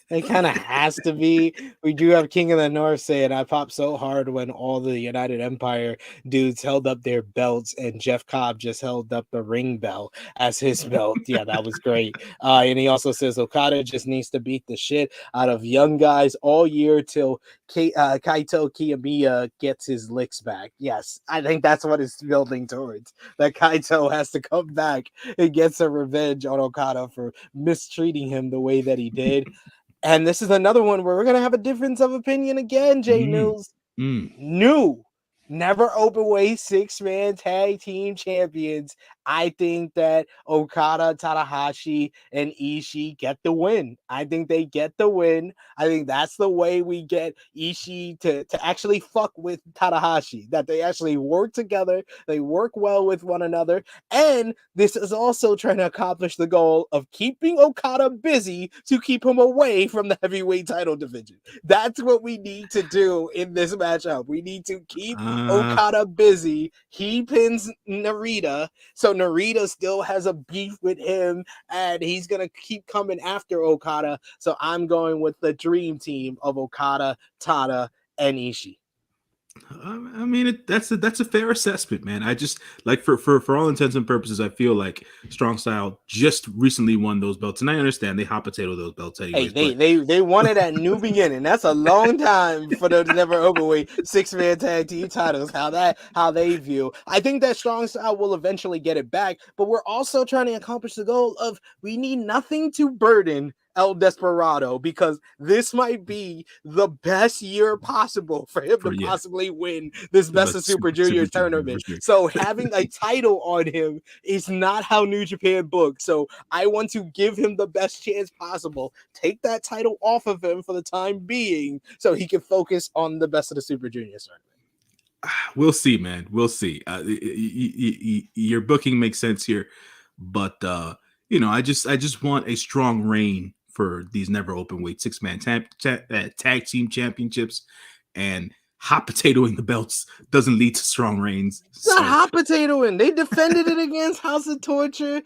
It kind of has to be. We do have King of the North saying, I popped so hard when all the United Empire dudes held up their belts and Jeff Cobb just held up the ring bell as his belt. Yeah, that was great. And he also says Okada just needs to beat the shit out of young guys all year till Kaito Kiyomiya gets his licks back. Yes, I think that's what it's building towards. That Kaito has to come back and get some revenge on Okada for mistreating him the way that he did. And this is another one where we're going to have a difference of opinion again, J-News. New, never open weight six-man tag team champions I think that Okada, Tanahashi, and Ishii get the win. I think they get the win. I think that's the way we get Ishii to actually fuck with Tanahashi, that they actually work together, they work well with one another, and this is also trying to accomplish the goal of keeping Okada busy to keep him away from the heavyweight title division. That's what we need to do in this matchup. We need to keep Okada busy. He pins Narita, so Narita still has a beef with him, and he's gonna keep coming after Okada. So I'm going with the dream team of Okada, Tana, and Ishii. I mean, that's a fair assessment, man. I just like for all intents and purposes, I feel like Strong Style just recently won those belts, and I understand they hot potato those belts anyways. Hey, they won it at New Beginning. That's a long time for the never openweight 6-man tag team titles. How they view. I think that Strong Style will eventually get it back, but we're also trying to accomplish the goal of we need nothing to burden El Desperado, because this might be the best year possible for him to possibly win this Best of Super Junior tournament. So having a title on him is not how New Japan books. So I want to give him the best chance possible. Take that title off of him for the time being so he can focus on the Best of the Super Junior tournament. We'll see, man. We'll see. Your booking makes sense here, but I just want a strong reign for these never open weight 6-man tag team championships, and hot potatoing the belts doesn't lead to strong reigns. It's not hot potatoing. They defended it against House of Torture.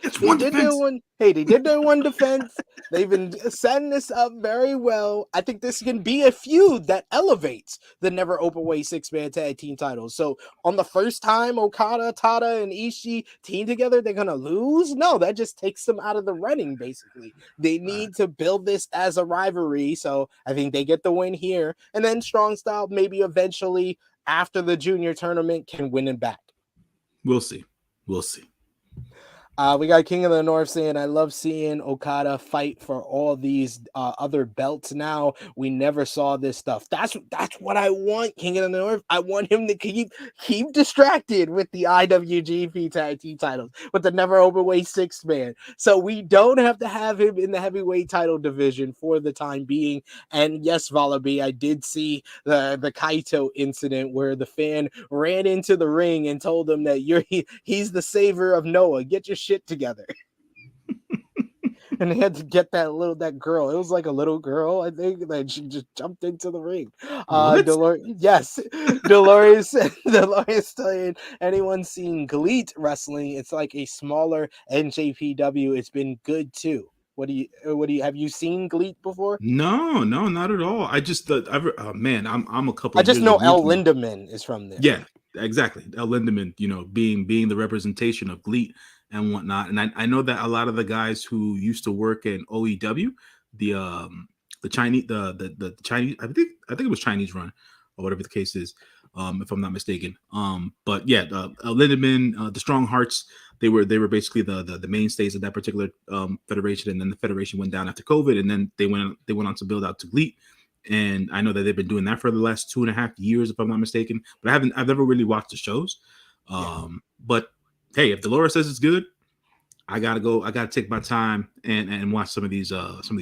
They did their one defense. They've been setting this up very well. I think this can be a feud that elevates the never openweight 6-man tag team titles. So on the first time Okada, Tada, and Ishii team together, they're gonna lose? No, that just takes them out of the running. Basically, they need to build this as a rivalry. So I think they get the win here, and then Strong Style maybe eventually after the junior tournament can win it back. We'll see. We got King of the North saying, I love seeing Okada fight for all these other belts now. We never saw this stuff. That's what I want, King of the North. I want him to keep distracted with the IWGP tag team titles, with the never openweight 6-man. So we don't have to have him in the heavyweight title division for the time being. And yes, Valabi, I did see the Kaito incident where the fan ran into the ring and told him that he's the savior of Noah. Get your shit together. And they had to get that girl. It was like a little girl, I think, that she just jumped into the ring. Dolores saying, anyone seen GLEAT wrestling? It's like a smaller NJPW. It's been good too. What do you have you seen GLEAT before? No, not at all. I just I'm a couple. I just know El Lindemann is from there. Yeah, exactly. El Lindemann, being the representation of GLEAT and whatnot. And I know that a lot of the guys who used to work in OEW, the Chinese, the Chinese, I think it was Chinese run or whatever the case is, if I'm not mistaken. But yeah, Lindemann, the Strong Hearts, they were basically the mainstays of that particular federation, and then the federation went down after COVID, and then they went on to build out to GLEAT. And I know that they've been doing that for the last 2.5 years, if I'm not mistaken. But I've never really watched the shows. But hey, if Dolores says it's good, I gotta take my time and watch some of these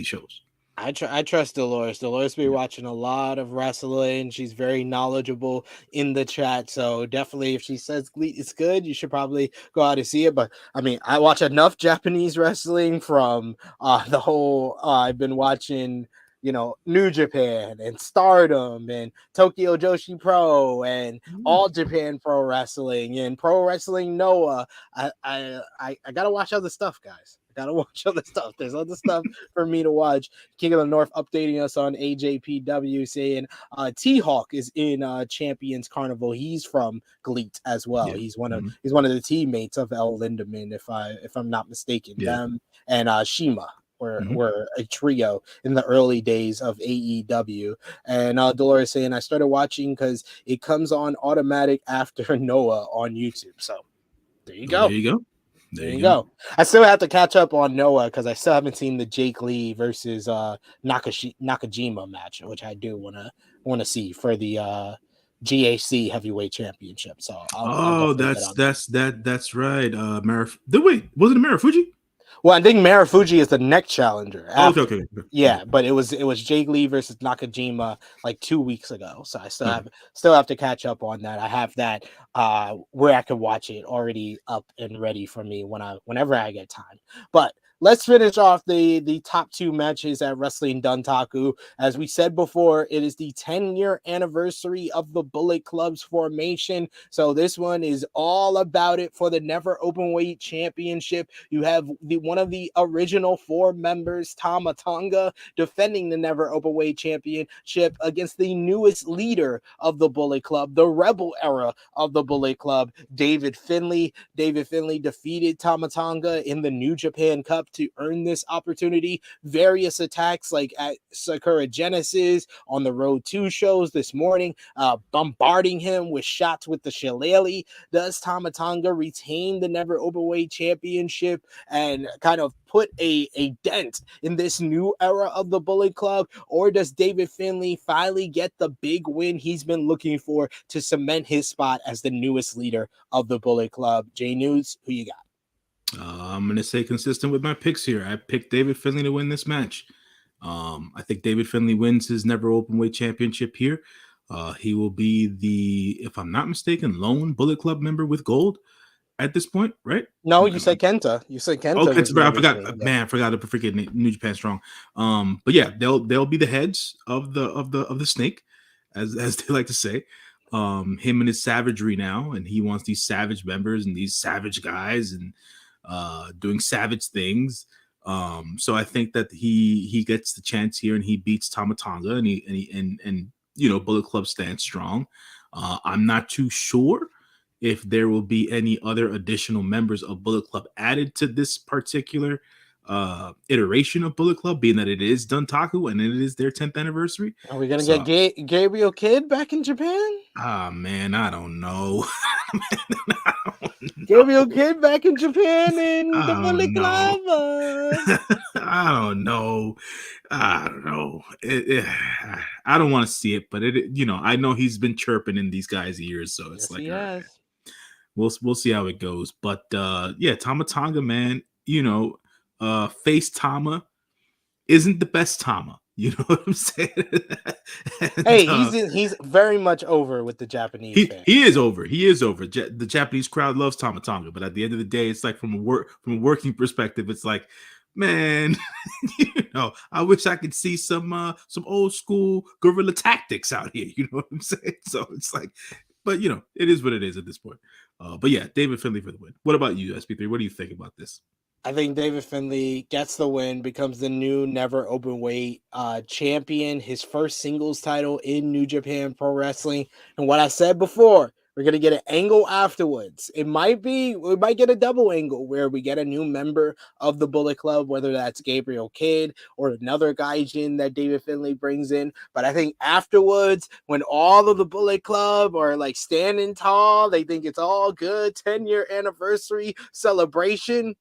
shows. I trust Dolores. Dolores be watching a lot of wrestling. She's very knowledgeable in the chat. So definitely, if she says it's good, you should probably go out and see it. But I mean, I watch enough Japanese wrestling from the whole. I've been watching, New Japan and Stardom and Tokyo Joshi Pro and All Japan Pro Wrestling and Pro Wrestling Noah. I gotta watch other stuff, guys. Gotta watch other stuff. There's other stuff for me to watch. King of the North updating us on AJPW saying T-Hawk is in Champions Carnival. He's from GLEAT as well. Yeah. He's one of the teammates of El Lindemann, if I'm not mistaken. Yeah. Them and Shima were a trio in the early days of AEW. And Dolores saying, I started watching because it comes on automatic after Noah on YouTube. So there you go. There you go. I still have to catch up on Noah because I still haven't seen the Jake Lee versus Nakajima match, which I do want to see for the GHC Heavyweight Championship. So I'll definitely get on that's right. Wait, was it Marufuji? Well, I think Marufuji is the next challenger. Oh, After. okay. Yeah, but it was Jake Lee versus Nakajima like 2 weeks ago. So I Okay. still have to catch up on that. I have that where I can watch it already up and ready for me whenever I get time. But let's finish off the top 2 matches at Wrestling Dontaku. As we said before, it is the 10-year anniversary of the Bullet Club's formation. So this one is all about it for the Never Openweight Championship. You have one of the original 4 members, Tama Tonga, defending the Never Openweight Championship against the newest leader of the Bullet Club, the Rebel era of the Bullet Club, David Finlay. David Finlay defeated Tama Tonga in the New Japan Cup to earn this opportunity. Various attacks like at Sakura Genesis, on the Road 2 shows this morning, bombarding him with shots with the shillelagh. Does Tama Tonga retain the Never Openweight Championship and kind of put a dent in this new era of the Bullet Club? Or does David Finlay finally get the big win he's been looking for to cement his spot as the newest leader of the Bullet Club? J-News, who you got? I'm going to stay consistent with my picks here. I picked David Finlay to win this match. I think David Finlay wins his Never Openweight Championship here. He will be the, if I'm not mistaken, lone Bullet Club member with gold at this point, right? No, you said Kenta. You said Kenta. Oh, Kenta, I forgot. Man, I forgot to freaking New Japan Strong. But yeah, they'll be the heads of the snake, as they like to say. Him and his savagery now, and he wants these savage members and these savage guys and doing savage things. So I think that he gets the chance here and he beats Tama Tonga and he Bullet Club stands strong. I'm not too sure if there will be any other additional members of Bullet Club added to this particular iteration of Bullet Club, being that it is Dontaku and it is their 10th anniversary. Are we gonna get Gabriel Kidd back in Japan? Man, I don't know. Gabriel Kidd back in Japan in the Bullet Club. I don't know. I don't want to see it, but I know he's been chirping in these guys' ears, so it's we'll see how it goes. But Tama Tonga, man, face Tama isn't the best Tama. You know what I'm saying? And, hey, he's very much over with the Japanese fans. He is over. He is over. The Japanese crowd loves Tama Tonga, but at the end of the day, it's like from a working perspective, it's like, man, I wish I could see some old school guerrilla tactics out here. You know what I'm saying? So it's like, but it is what it is at this point. But yeah, David Finlay for the win. What about you, SP3? What do you think about this? I think David Finlay gets the win, becomes the new Never Openweight champion, his first singles title in New Japan Pro Wrestling. And what I said before, we're going to get an angle afterwards. We might get a double angle where we get a new member of the Bullet Club, whether that's Gabriel Kidd or another gaijin that David Finlay brings in. But I think afterwards, when all of the Bullet Club are like standing tall, they think it's all good, 10-year anniversary celebration,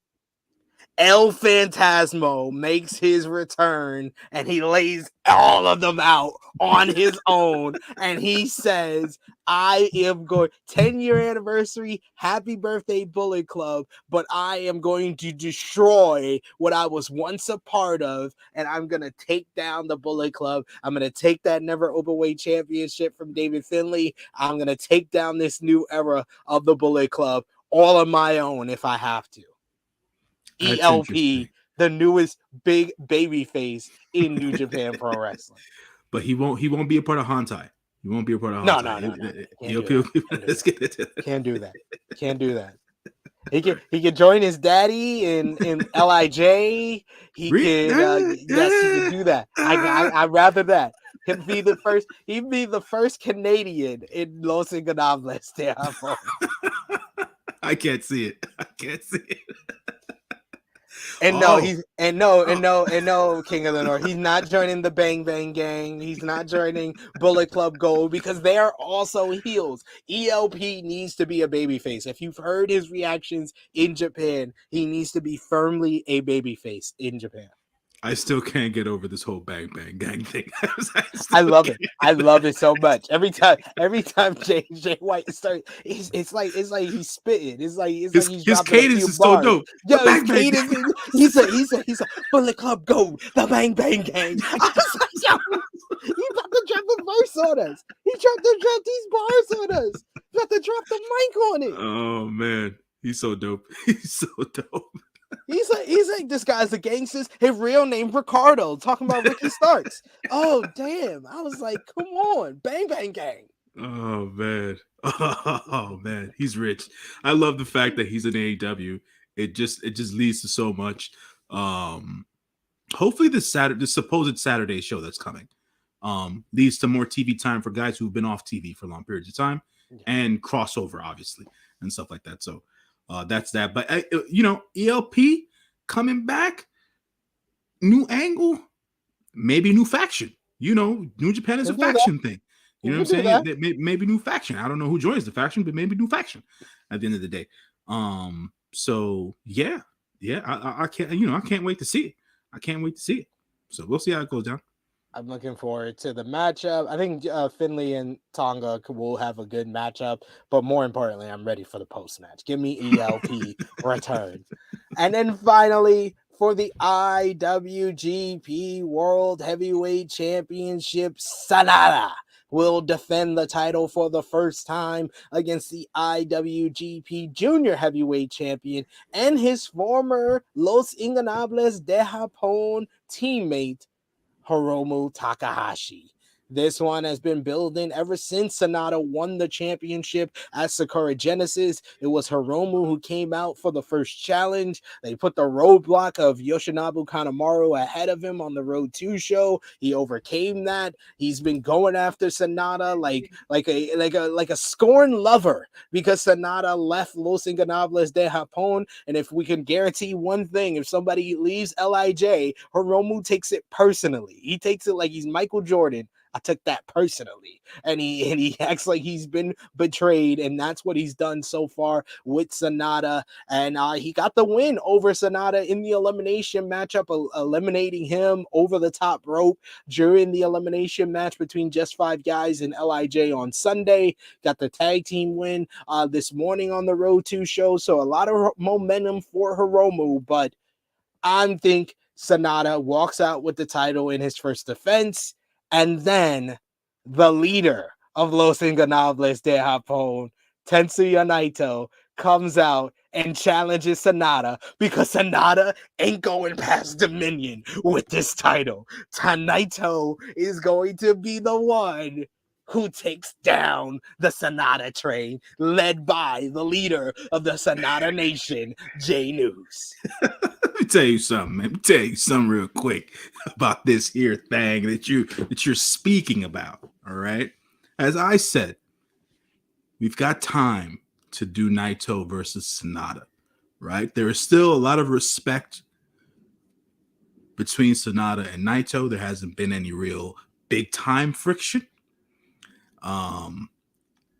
El Phantasmo makes his return and he lays all of them out on his own. And he says, I am going 10-year anniversary. Happy birthday, Bullet Club. But I am going to destroy what I was once a part of. And I'm going to take down the Bullet Club. I'm going to take that Never Openweight Championship from David Finlay. I'm going to take down this new era of the Bullet Club all on my own if I have to. ELP, the newest big baby face in New Japan Pro Wrestling. But he won't be a part of Hantai. He won't be a part of Hantai. No. Can't do that. Can't do that. He can join his daddy in LIJ. He can do that. I'd rather that. He'd be the first Canadian in Los Ingobernables. I can't see it. And no, King of the North. He's not joining the Bang Bang Gang. He's not joining Bullet Club Gold because they are also heels. ELP needs to be a babyface. If you've heard his reactions in Japan, he needs to be firmly a babyface in Japan. I still can't get over this whole bang bang gang thing. I love it. I love it so much. Every time Jay White starts, it's like he's spitting. It's like he's His dropping a cadence few is so bars. dope. Yo, The his bang bang. cadence. He's a Bullet Club Gold, the Bang Bang Gang. I was like, yo, he about to drop a verse on us. He dropped to drop these bars on us. He about to drop the mic on it. Oh man, he's so dope. He's so dope. He's like this guy's a gangster. His real name Ricardo, talking about Ricky Starks. Oh damn! I was like, come on, Bang Bang Gang. Oh man, oh man, he's rich. I love the fact that he's in AEW. It just leads to so much. Hopefully this supposed Saturday show that's coming, leads to more TV time for guys who've been off TV for long periods of time, and crossover obviously and stuff like that. So that's that. But ELP coming back, new angle, maybe new faction. New Japan is a faction thing. You know what I'm saying? Maybe new faction. I don't know who joins the faction, but maybe new faction at the end of the day. So yeah, I can't. I can't wait to see it. I can't wait to see it. So we'll see how it goes down. I'm looking forward to the matchup. I think Finley and Tonga will have a good matchup, but more importantly, I'm ready for the post match. Give me ELP return. And then finally, for the IWGP World Heavyweight Championship, SANADA will defend the title for the first time against the IWGP Junior Heavyweight Champion and his former Los Ingobernables de Japón teammate, Hiromu Takahashi. This one has been building ever since SANADA won the championship at Sakura Genesis. It was Hiromu who came out for the first challenge. They put the roadblock of Yoshinobu Kanemaru ahead of him on the Road 2 show. He overcame that. He's been going after SANADA like a scorned lover, because SANADA left Los Ingobernables de Japón. And if we can guarantee one thing, if somebody leaves LIJ, Hiromu takes it personally. He takes it like he's Michael Jordan. I took that personally, and he acts like he's been betrayed, and that's what he's done so far with SANADA. And he got the win over SANADA in the elimination matchup, eliminating him over the top rope during the elimination match between Just Five Guys and LIJ on Sunday. Got the tag team win this morning on the Road 2 show, so a lot of momentum for Hiromu, but I think SANADA walks out with the title in his first defense. And then the leader of Los Ingobernables de Japón, Tetsuya Naito, comes out and challenges SANADA, because SANADA ain't going past Dominion with this title. Naito is going to be the one who takes down the SANADA train, led by the leader of the SANADA Nation, J-News. Let me tell you something, man. Let me tell you something real quick about this here thing that you're speaking about. All right. As I said, we've got time to do Naito versus SANADA. Right. There is still a lot of respect between SANADA and Naito. There hasn't been any real big time friction.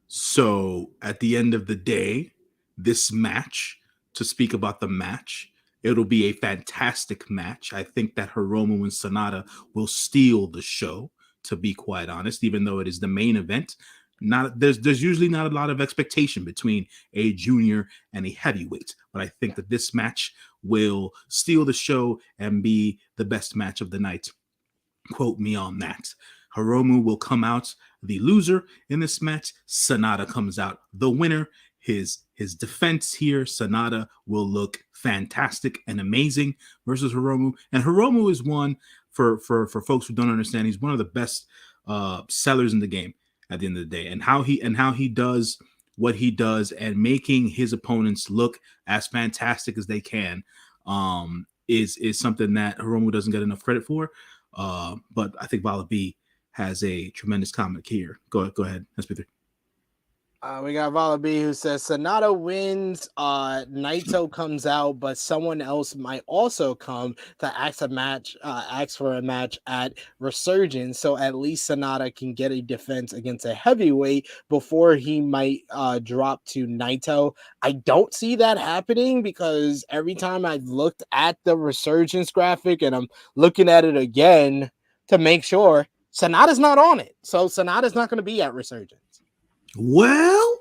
So at the end of the day, this match, to speak about the match, it'll be a fantastic match. I think that Hiromu and SANADA will steal the show, to be quite honest, even though it is the main event. There's usually not a lot of expectation between a junior and a heavyweight, but I think that this match will steal the show and be the best match of the night. Quote me on that. Hiromu will come out the loser in this match. SANADA comes out the winner. His defense here, SANADA will look fantastic and amazing versus Hiromu. And Hiromu is one, for folks who don't understand, he's one of the best sellers in the game at the end of the day. And how he does what he does and making his opponents look as fantastic as they can is something that Hiromu doesn't get enough credit for. But I think Vala B has a tremendous comment here. Go ahead, SP3. We got Vala B who says Sanada wins. Naito comes out, but someone else might also come to ask for a match at Resurgence. So at least Sanada can get a defense against a heavyweight before he might drop to Naito. I don't see that happening because every time I've looked at the Resurgence graphic and I'm looking at it again to make sure Sanada's not on it. So Sanada's not going to be at Resurgence. Well,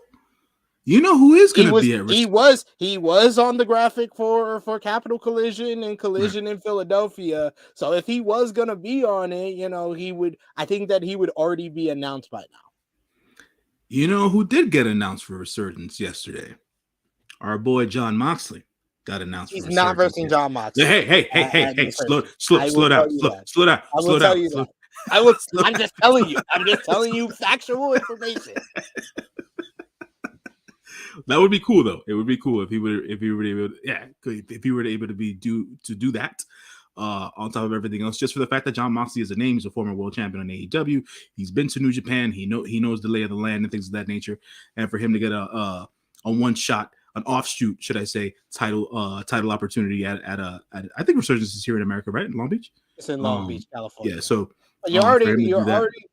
you know who is going to be at risk. He was on the graphic for Capital Collision and Collision in Philadelphia. So if he was going to be on it, I think that he would already be announced by now. You know who did get announced for Resurgence yesterday? Our boy John Moxley got announced. He's not versing John Moxley. Hey! Slow down. I'm just telling you. I'm just telling you factual information. That would be cool, though. It would be cool if he were able to do that. On top of everything else, just for the fact that John Moxley is a name, he's a former world champion on AEW. He's been to New Japan. He knows the lay of the land and things of that nature. And for him to get a one shot, an offshoot, should I say, title opportunity at I think Resurgence is here in America, right? In Long Beach. It's in Long Beach, California. Yeah, so. You already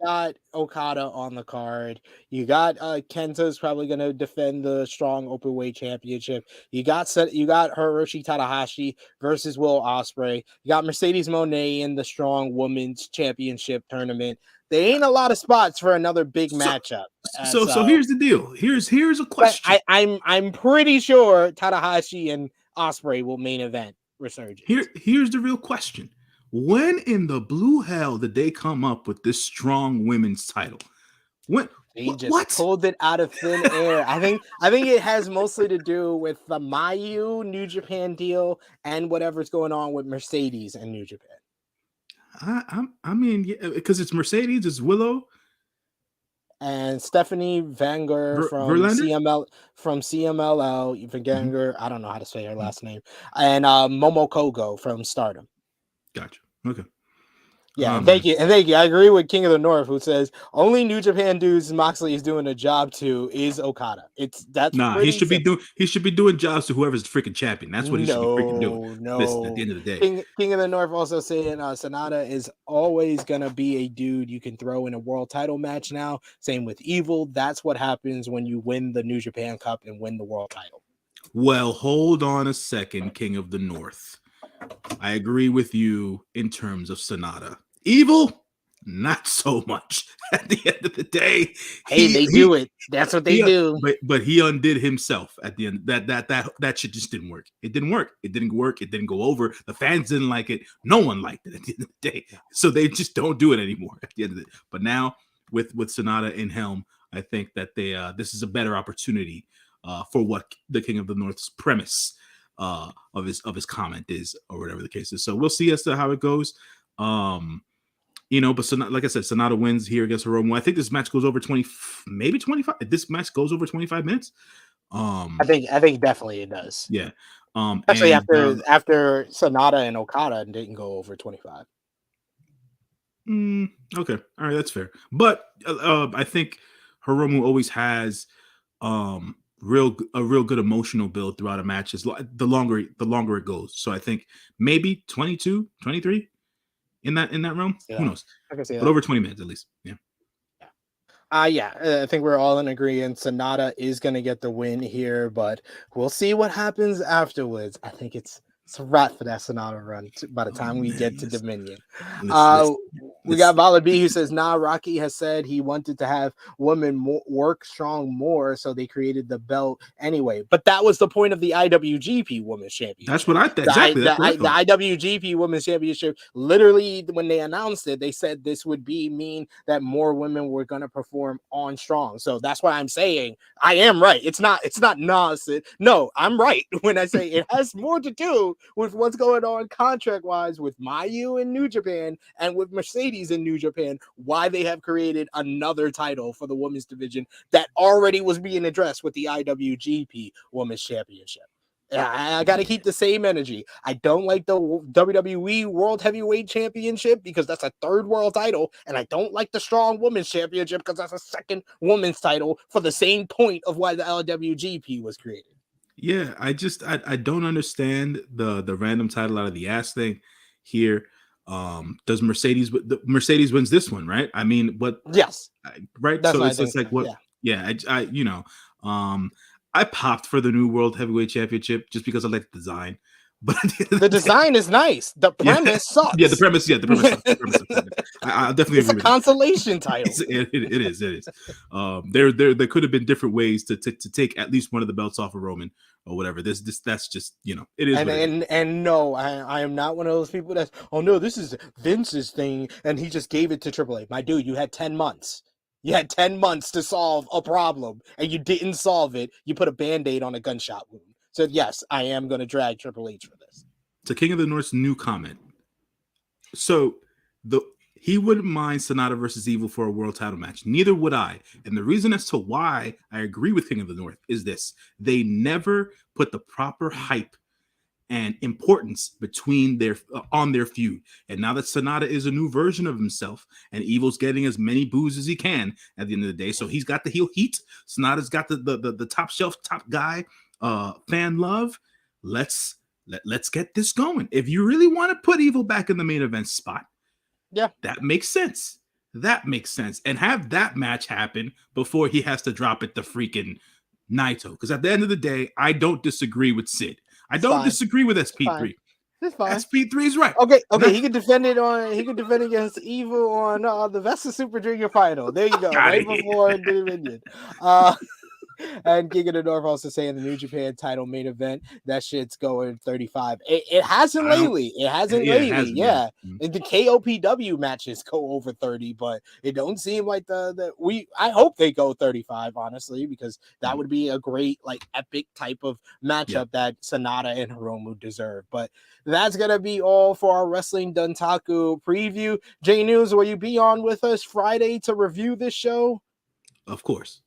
got Okada on the card. You got Kenta's probably going to defend the strong openweight championship. You got Hiromu Takahashi versus Will Ospreay. You got Mercedes Moné in the strong women's championship tournament. There ain't a lot of spots for another big matchup. So here's the deal. Here's a question. I'm pretty sure Takahashi and Ospreay will main event Resurgence. Here's the real question. When in the blue hell did they come up with this strong women's title? They just pulled it out of thin air. I think it has mostly to do with the Mayu New Japan deal and whatever's going on with Mercedes and New Japan. I mean, because it's Mercedes, it's Willow, and Stephanie Vanger from CMLL. Vanger, I don't know how to say her last name, and Momo Kogo from Stardom. Gotcha. Okay. Yeah, thank you. I agree with King of the North, who says only New Japan dudes Moxley is doing a job to is Okada. He should be doing jobs to whoever's the freaking champion. That's what he should be freaking doing. Listen, at the end of the day. King of the North also saying Sanada is always gonna be a dude you can throw in a world title match now. Same with Evil. That's what happens when you win the New Japan Cup and win the world title. Well, hold on a second, King of the North. I agree with you in terms of Sanada. Evil, not so much. At the end of the day, they do it. That's what they do. But he undid himself at the end. That shit just didn't work. It didn't work. It didn't work. It didn't go over. The fans didn't like it. No one liked it at the end of the day. So they just don't do it anymore at the end of it. But now with Sanada in helm, I think that this is a better opportunity for what the King of the North's premise of his comment is, or whatever the case is. So we'll see as to how it goes. But like I said, Sanada wins here against Hiromu. I think this match goes over 20, maybe 25. This match goes over 25 minutes. I think definitely it does. Yeah. Especially after Sanada and Okada didn't go over 25. Okay. All right, that's fair. But I think Hiromu always has a real good emotional build throughout a match. The longer it goes. So I think maybe 22, 23 in that realm. Yeah. Who knows? I can see that. But over 20 minutes at least. Yeah. I think we're all in agreement. Sanada is going to get the win here, but we'll see what happens afterwards. I think it's a wrap for that Sanada run by the time we get to Dominion. We got Vala B who says, Rocky has said he wanted to have women work strong more, so they created the belt anyway. But that was the point of the IWGP Women's Championship. That's what I thought. Exactly. The IWGP Women's Championship, literally, when they announced it, they said this would mean that more women were going to perform on Strong. So that's why I'm saying I am right. It's not nonsense. No, I'm right when I say it has more to do with what's going on contract-wise with Mayu in New Japan and with Mercedes in New Japan, why they have created another title for the women's division that already was being addressed with the IWGP Women's Championship. I got to keep the same energy. I don't like the WWE World Heavyweight Championship because that's a third world title, and I don't like the Strong Women's Championship because that's a second women's title for the same point of why the LWGP was created. Yeah, I don't understand the random title out of the ass thing here. Does Mercedes wins this one, right? I mean, what? Yes, right. that's So what it's I think. just like what? Yeah, I popped for the new World Heavyweight Championship just because I like the design. But the design is nice. The premise sucks. Yeah, the premise sucks. I'll definitely it's agree a with consolation title. It is. There could have been different ways to take at least one of the belts off of Roman or whatever. That's just it is. And no, I am not one of those people that's, oh no, this is Vince's thing and he just gave it to Triple H. My dude, you had 10 months. You had 10 months to solve a problem and you didn't solve it. You put a Band-Aid on a gunshot wound. So yes, I am going to drag Triple H for this. To King of the North's new comment. So he wouldn't mind SANADA versus Evil for a world title match. Neither would I. And the reason as to why I agree with King of the North is this. They never put the proper hype and importance between on their feud. And now that SANADA is a new version of himself and Evil's getting as many boos as he can at the end of the day. So he's got the heel heat. SANADA's got the top shelf, top guy fan love. Let's get this going. If you really want to put Evil back in the main event spot, yeah, that makes sense. And have that match happen before he has to drop it to freaking Naito. Because at the end of the day, I don't disagree with Sid. I don't disagree with SP3. It's fine. SP3 is right. Okay. He can defend against Evil on the Vesta Super Junior final. There you go. Right before Dominion. And King of the North also saying the New Japan title main event, that shit's going 35. It hasn't lately. Yeah. The KOPW matches go over 30, but it don't seem like I hope they go 35, honestly, because that would be a great, like, epic type of matchup that SANADA and Hiromu deserve. But that's gonna be all for our Wrestling Dontaku preview. J-News, will you be on with us Friday to review this show? Of course.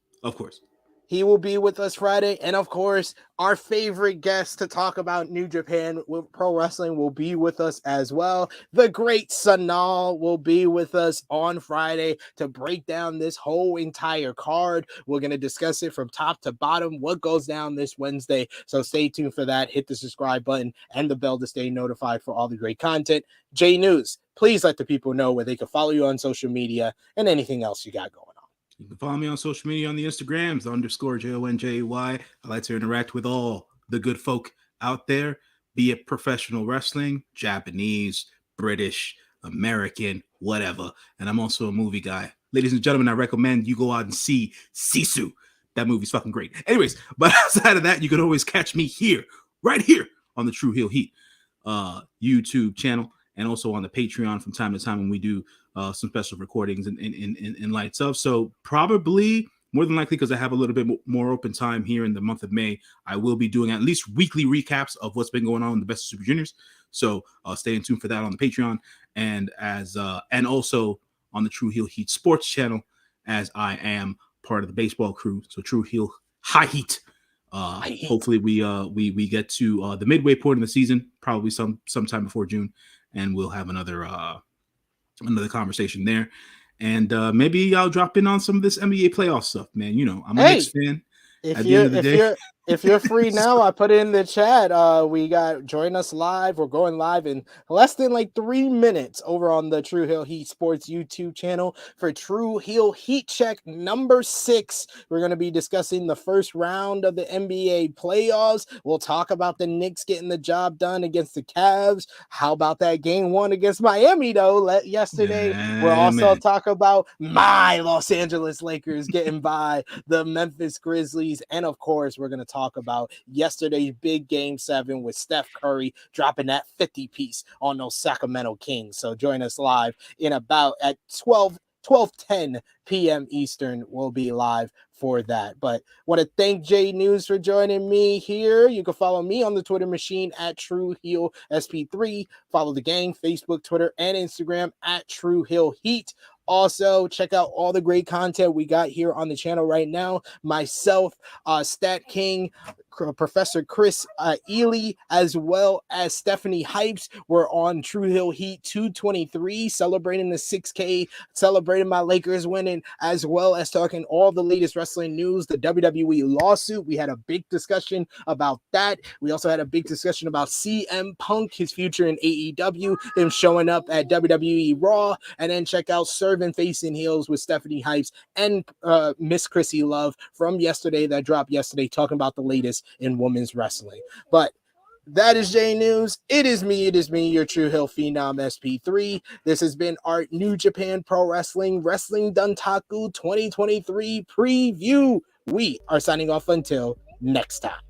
He will be with us Friday. And of course, our favorite guest to talk about New Japan Pro Wrestling will be with us as well. The great Sanal will be with us on Friday to break down this whole entire card. We're going to discuss it from top to bottom, what goes down this Wednesday. So stay tuned for that. Hit the subscribe button and the bell to stay notified for all the great content. J-News, please let the people know where they can follow you on social media and anything else you got going on. You can follow me on social media on the Instagrams, _JONJY. I like to interact with all the good folk out there, be it professional wrestling, Japanese, British, American, whatever. And I'm also a movie guy. Ladies and gentlemen, I recommend you go out and see Sisu. That movie's fucking great. Anyways, but outside of that, you can always catch me right here on the True Heel Heat YouTube channel, and also on the Patreon from time to time when we do some special recordings in lights of. So probably more than likely, because I have a little bit more open time here in the month of May, I will be doing at least weekly recaps of what's been going on in the Best of Super Juniors. So stay in tune for that on the Patreon, and also on the True Heel Heat Sports channel, as I am part of the baseball crew. So True Heel High Heat. Hopefully we get to the midway point in the season, probably sometime before June, and we'll have another conversation there, and maybe I'll drop in on some of this NBA playoff stuff, man. You know, I'm a Knicks fan. If you're free now, I put it in the chat. We got join us live. We're going live in less than like 3 minutes over on the True Heel Heat Sports YouTube channel for True Heel Heat Check number 6. We're going to be discussing the first round of the NBA playoffs. We'll talk about the Knicks getting the job done against the Cavs. How about that game 1 against Miami though? Yesterday, we'll also talk about my Los Angeles Lakers getting by the Memphis Grizzlies, and of course, we're going to talk about yesterday's big game 7 with Steph Curry dropping that 50 piece on those Sacramento Kings. So join us live in about at 12:10 p.m. Eastern. We'll be live for that. But want to thank J-News for joining me here. You can follow me on the Twitter machine at True Heel SP3. Follow the gang, Facebook, Twitter, and Instagram at True Heel Heat. Also, check out all the great content we got here on the channel right now. Myself, Stat King, Professor Chris Ely, as well as Stephanie Hypes, were on True Hill Heat 223, celebrating the 6K, celebrating my Lakers winning, as well as talking all the latest wrestling news, the WWE lawsuit. We had a big discussion about that. We also had a big discussion about CM Punk, his future in AEW, him showing up at WWE Raw, and then check out Serving Facing Heels with Stephanie Hypes and Miss Chrissy Love from yesterday, that dropped yesterday, talking about the latest in women's wrestling. But that is J-News. It is me, your True Hill Phenom SP3. This has been our New Japan Pro Wrestling Dontaku 2023 preview. We are signing off until next time.